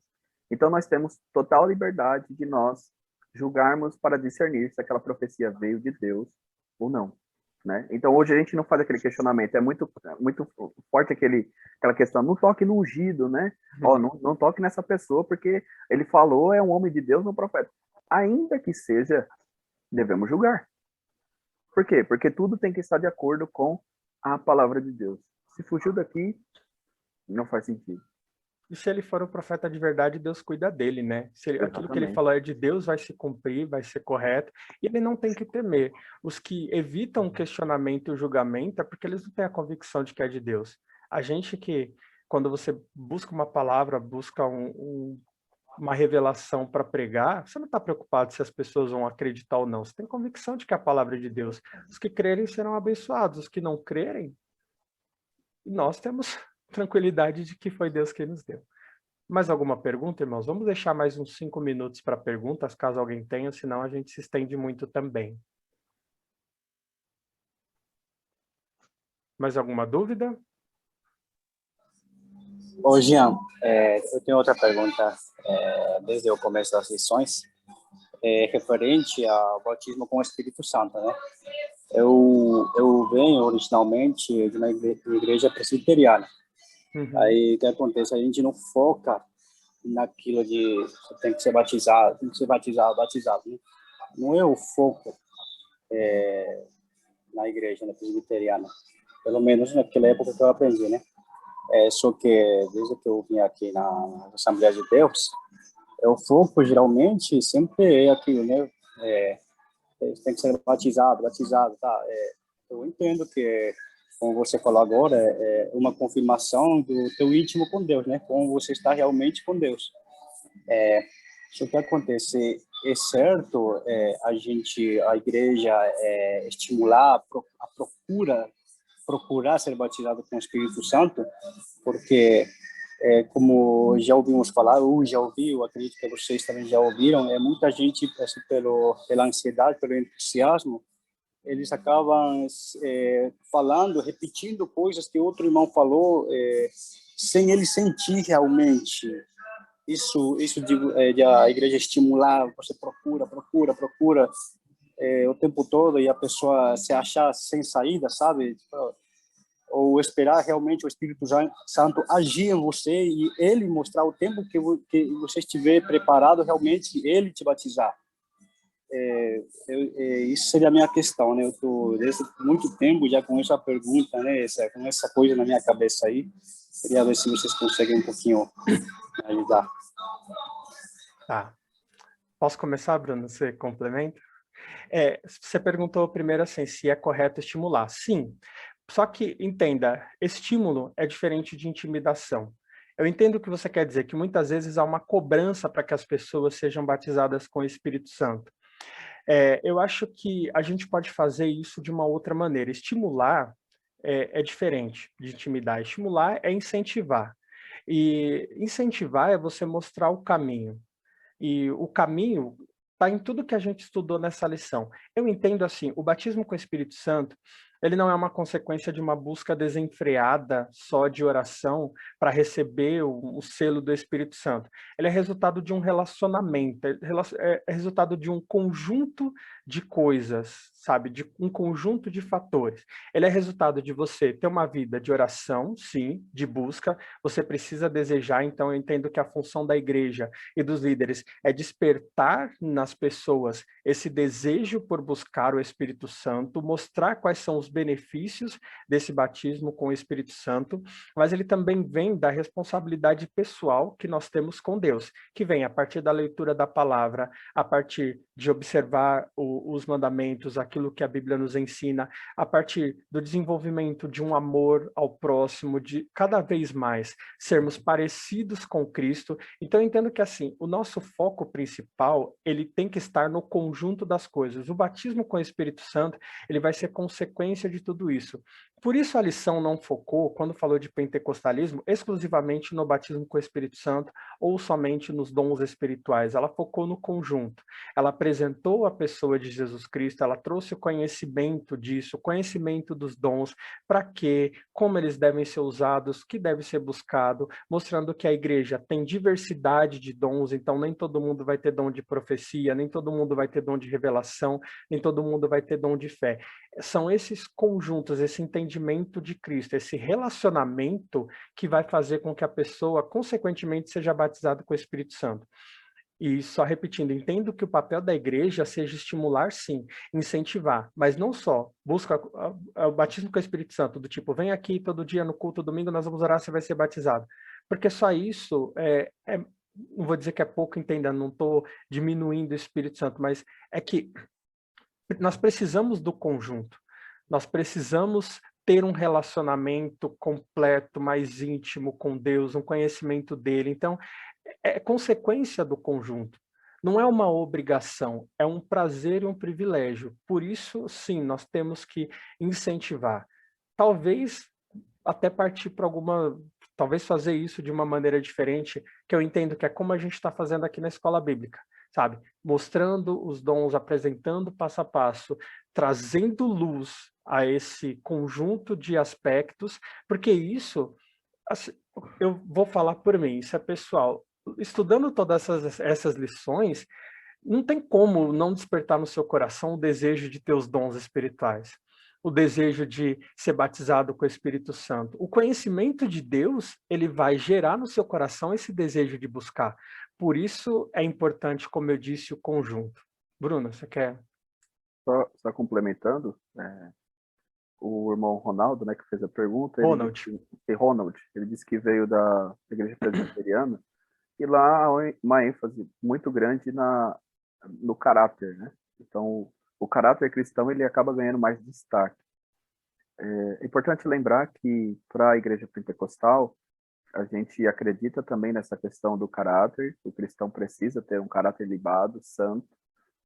Então, nós temos total liberdade de nós julgarmos para discernir se aquela profecia veio de Deus ou não. Né? Então, hoje a gente não faz aquele questionamento. É muito forte aquela questão. Não toque no ungido, né? Não toque nessa pessoa, porque ele falou, é um homem de Deus, não profeta. Ainda que seja, devemos julgar. Por quê? Porque tudo tem que estar de acordo com a palavra de Deus. Se fugiu daqui, não faz sentido. E se ele for um profeta de verdade, Deus cuida dele, né? Aquilo que ele falou é de Deus, vai se cumprir, vai ser correto, e ele não tem que temer. Os que evitam o questionamento e o julgamento é porque eles não têm a convicção de que é de Deus. A gente que, quando você busca uma palavra, busca uma revelação para pregar, você não está preocupado se as pessoas vão acreditar ou não. Você tem convicção de que é a palavra de Deus. Os que crerem serão abençoados, os que não crerem, nós temos tranquilidade de que foi Deus que nos deu. Mais alguma pergunta, irmãos? Vamos deixar mais uns 5 minutos para perguntas, caso alguém tenha, senão a gente se estende muito também. Mais alguma dúvida? Ô, Jean, eu tenho outra pergunta desde o começo das lições, referente ao batismo com o Espírito Santo, né? Eu venho originalmente de uma igreja presbiteriana. Aí o que acontece? A gente não foca naquilo de você tem que ser batizado, batizado. Né? Não é o foco na igreja, na presbiteriana. Pelo menos naquela época que eu aprendi, né? Só que desde que eu vim aqui na Assembleia de Deus, o foco geralmente sempre é aquilo, né? Tem que ser batizado, tá? Eu entendo que, como você falou agora, é uma confirmação do teu íntimo com Deus, né? Como você está realmente com Deus. O que acontece é certo a igreja estimular a procurar ser batizado com o Espírito Santo, porque como já ouvimos falar, eu acredito que vocês também já ouviram, muita gente pela ansiedade, pelo entusiasmo, eles acabam falando, repetindo coisas que outro irmão falou, sem ele sentir realmente. Isso de a igreja estimular, você procura o tempo todo e a pessoa se achar sem saída, sabe? Ou esperar realmente o Espírito Santo agir em você e ele mostrar o tempo que você estiver preparado, realmente ele te batizar. Isso seria a minha questão, né? Eu estou desde muito tempo já com essa pergunta, né? Com essa coisa na minha cabeça aí. Queria ver se vocês conseguem um pouquinho me ajudar. Tá. Posso começar, Bruno? Você complementa? Você perguntou primeiro assim, se é correto estimular. Sim. Só que, entenda, estímulo é diferente de intimidação. Eu entendo o que você quer dizer, que muitas vezes há uma cobrança para que as pessoas sejam batizadas com o Espírito Santo. Eu acho que a gente pode fazer isso de uma outra maneira. Estimular é diferente de intimidar. Estimular é incentivar. E incentivar é você mostrar o caminho. E o caminho está em tudo que a gente estudou nessa lição. Eu entendo assim, o batismo com o Espírito Santo, ele não é uma consequência de uma busca desenfreada só de oração para receber o selo do Espírito Santo. Ele é resultado de um relacionamento, é resultado de um conjunto de coisas, sabe? De um conjunto de fatores. Ele é resultado de você ter uma vida de oração, sim, de busca. Você precisa desejar, então eu entendo que a função da igreja e dos líderes é despertar nas pessoas esse desejo por buscar o Espírito Santo, mostrar quais são os benefícios desse batismo com o Espírito Santo, mas ele também vem da responsabilidade pessoal que nós temos com Deus, que vem a partir da leitura da palavra, a partir de observar os mandamentos, daquilo que a Bíblia nos ensina, a partir do desenvolvimento de um amor ao próximo, de cada vez mais sermos parecidos com Cristo. Então eu entendo que assim, o nosso foco principal, ele tem que estar no conjunto das coisas. O batismo com o Espírito Santo, ele vai ser consequência de tudo isso. Por isso a lição não focou, quando falou de pentecostalismo, exclusivamente no batismo com o Espírito Santo ou somente nos dons espirituais. Ela focou no conjunto. Ela apresentou a pessoa de Jesus Cristo, ela trouxe o conhecimento disso, o conhecimento dos dons, para quê, como eles devem ser usados, o que deve ser buscado, mostrando que a igreja tem diversidade de dons, então nem todo mundo vai ter dom de profecia, nem todo mundo vai ter dom de revelação, nem todo mundo vai ter dom de fé. São esses conjuntos, esse entendimento de Cristo, esse relacionamento que vai fazer com que a pessoa, consequentemente, seja batizada com o Espírito Santo. E só repetindo, entendo que o papel da igreja seja estimular, sim, incentivar, mas não só busca o batismo com o Espírito Santo, do tipo, vem aqui todo dia no culto, domingo nós vamos orar, você vai ser batizado. Porque só isso não vou dizer que é pouco, entenda, não estou diminuindo o Espírito Santo, mas é que nós precisamos do conjunto, nós precisamos ter um relacionamento completo, mais íntimo com Deus, um conhecimento dele. Então, é consequência do conjunto. Não é uma obrigação, é um prazer e um privilégio. Por isso, sim, nós temos que incentivar. Talvez até partir para talvez fazer isso de uma maneira diferente, que eu entendo que é como a gente está fazendo aqui na escola bíblica, sabe? Mostrando os dons, apresentando passo a passo, trazendo luz a esse conjunto de aspectos, porque isso, assim, eu vou falar por mim, isso é pessoal, estudando todas essas lições, não tem como não despertar no seu coração o desejo de ter os dons espirituais, o desejo de ser batizado com o Espírito Santo. O conhecimento de Deus, ele vai gerar no seu coração esse desejo de buscar. Por isso é importante, como eu disse, o conjunto. Bruno, você quer? Só complementando, o irmão Ronaldo, né, que fez a pergunta, Ronald, ele disse que veio da igreja presbiteriana, e lá há uma ênfase muito grande no caráter, né? Então, o caráter cristão, ele acaba ganhando mais destaque. É importante lembrar que, para a igreja pentecostal, a gente acredita também nessa questão do caráter, o cristão precisa ter um caráter libado, santo,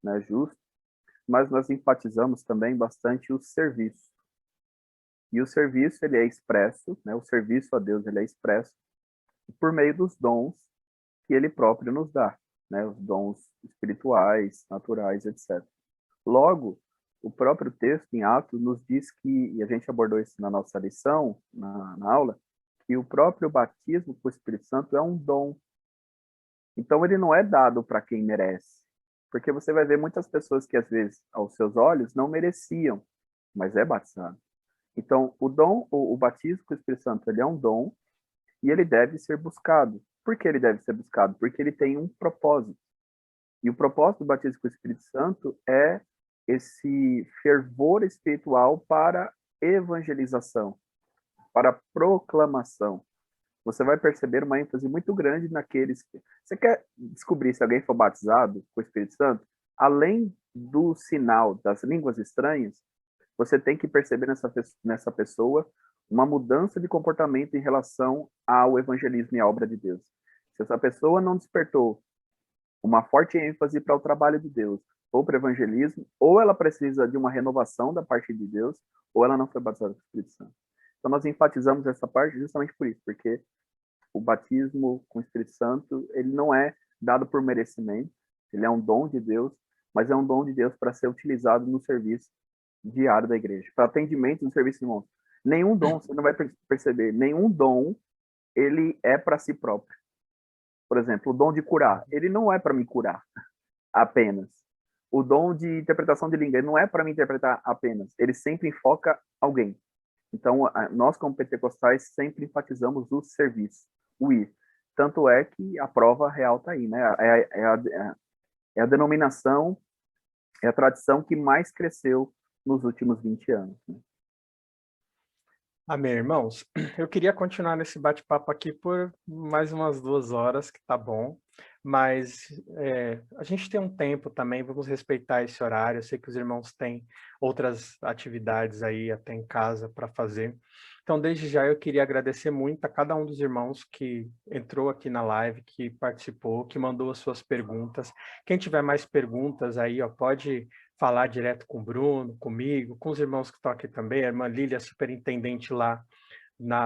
né, justo, mas nós enfatizamos também bastante o serviço. E o serviço, ele é expresso, né, o serviço a Deus, ele é expresso por meio dos dons que ele próprio nos dá, né, os dons espirituais, naturais, etc. Logo, o próprio texto em Atos nos diz que, e a gente abordou isso na nossa lição, na aula, que o próprio batismo com o Espírito Santo é um dom. Então, ele não é dado para quem merece, porque você vai ver muitas pessoas que, às vezes, aos seus olhos, não mereciam, mas é batizado. Então, o batismo com o Espírito Santo, ele é um dom e ele deve ser buscado. Por que ele deve ser buscado? Porque ele tem um propósito. E o propósito do batismo com o Espírito Santo é esse fervor espiritual para evangelização, para proclamação. Você vai perceber uma ênfase muito grande naqueles que... Você quer descobrir se alguém for batizado com o Espírito Santo? Além do sinal das línguas estranhas, você tem que perceber nessa pessoa uma mudança de comportamento em relação ao evangelismo e à obra de Deus. Se essa pessoa não despertou uma forte ênfase para o trabalho de Deus, ou para o evangelismo, ou ela precisa de uma renovação da parte de Deus, ou ela não foi batizada com o Espírito Santo. Então nós enfatizamos essa parte justamente por isso, porque o batismo com o Espírito Santo, ele não é dado por merecimento, ele é um dom de Deus, mas é um dom de Deus para ser utilizado no serviço diário da igreja, para atendimento no serviço de irmãos. Nenhum dom, você não vai perceber, nenhum dom, ele é para si próprio. Por exemplo, o dom de curar, ele não é para me curar apenas. O dom de interpretação de língua, ele não é para me interpretar apenas, ele sempre enfoca alguém. Então, nós como pentecostais sempre enfatizamos o serviço, o ir. Tanto é que a prova real está aí, né? É a denominação, é a tradição que mais cresceu nos últimos 20 anos. Né? Amém, irmãos. Eu queria continuar nesse bate-papo aqui por mais umas 2 horas, que tá bom. mas a gente tem um tempo também, vamos respeitar esse horário. Eu sei que os irmãos têm outras atividades aí até em casa para fazer. Então, desde já, eu queria agradecer muito a cada um dos irmãos que entrou aqui na live, que participou, que mandou as suas perguntas. Quem tiver mais perguntas aí, ó, pode falar direto com o Bruno, comigo, com os irmãos que estão aqui também, a irmã Lília, superintendente lá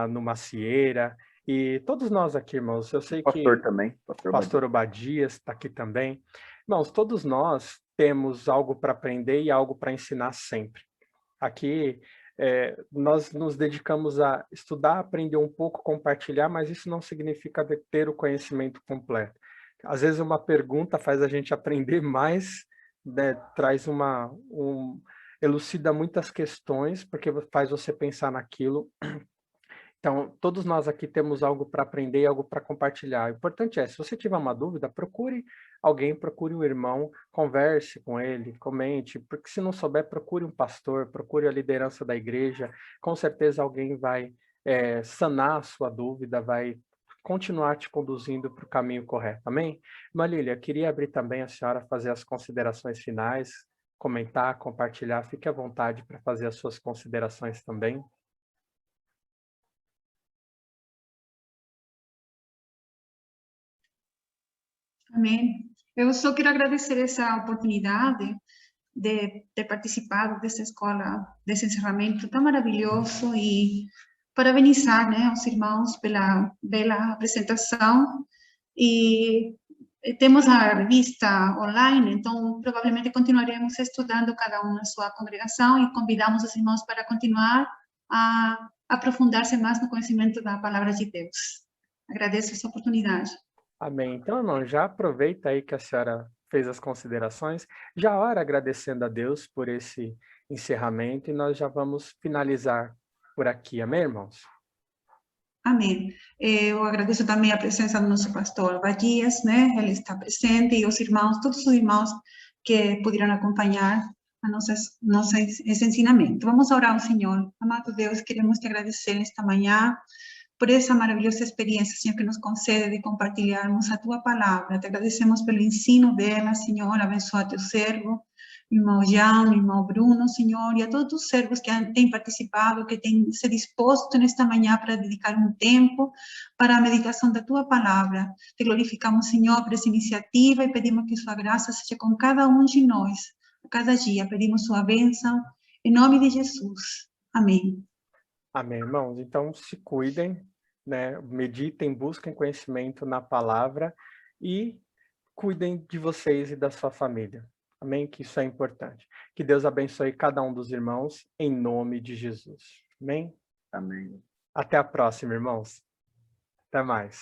no Macieira, e todos nós aqui, irmãos. Eu sei Pastor que também, Pastor Obadias está aqui também. Irmãos, todos nós temos algo para aprender e algo para ensinar sempre. Aqui, nós nos dedicamos a estudar, aprender um pouco, compartilhar, mas isso não significa ter o conhecimento completo. Às vezes uma pergunta faz a gente aprender mais, né, traz elucida muitas questões, porque faz você pensar naquilo. Então, todos nós aqui temos algo para aprender e algo para compartilhar. O importante é, se você tiver uma dúvida, procure alguém, procure um irmão, converse com ele, comente, porque se não souber, procure um pastor, procure a liderança da igreja. Com certeza alguém vai sanar a sua dúvida, vai continuar te conduzindo para o caminho correto. Amém? Malília, queria abrir também a senhora a fazer as considerações finais, comentar, compartilhar. Fique à vontade para fazer as suas considerações também. Amém. Eu só quero agradecer essa oportunidade de ter participado dessa escola, desse encerramento tão maravilhoso e parabenizar, né, os irmãos pela bela apresentação. E temos a revista online, então provavelmente continuaremos estudando cada um na sua congregação e convidamos os irmãos para continuar a aprofundar-se mais no conhecimento da palavra de Deus. Agradeço essa oportunidade. Amém. Então, irmão, já aproveita aí que a senhora fez as considerações, já ora agradecendo a Deus por esse encerramento e nós já vamos finalizar por aqui. Amém, irmãos? Amém. Eu agradeço também a presença do nosso pastor Badias, né? Ele está presente e os irmãos, todos os irmãos que puderam acompanhar esse ensinamento. Vamos orar ao Senhor. Amado Deus, queremos te agradecer esta manhã por essa maravilhosa experiência, Senhor, que nos concede de compartilharmos a Tua palavra. Te agradecemos pelo ensino dela, Senhor, abençoa Teu servo, irmão Jean, irmão Bruno, Senhor, e a todos os servos que têm participado, que têm se disposto nesta manhã para dedicar um tempo para a meditação da Tua palavra. Te glorificamos, Senhor, por essa iniciativa e pedimos que Sua graça seja com cada um de nós, a cada dia. Pedimos Sua bênção, em nome de Jesus. Amém. Amém, irmãos. Então, se cuidem, né? Meditem, busquem conhecimento na palavra e cuidem de vocês e da sua família. Amém? Que isso é importante. Que Deus abençoe cada um dos irmãos, em nome de Jesus. Amém? Amém. Até a próxima, irmãos. Até mais.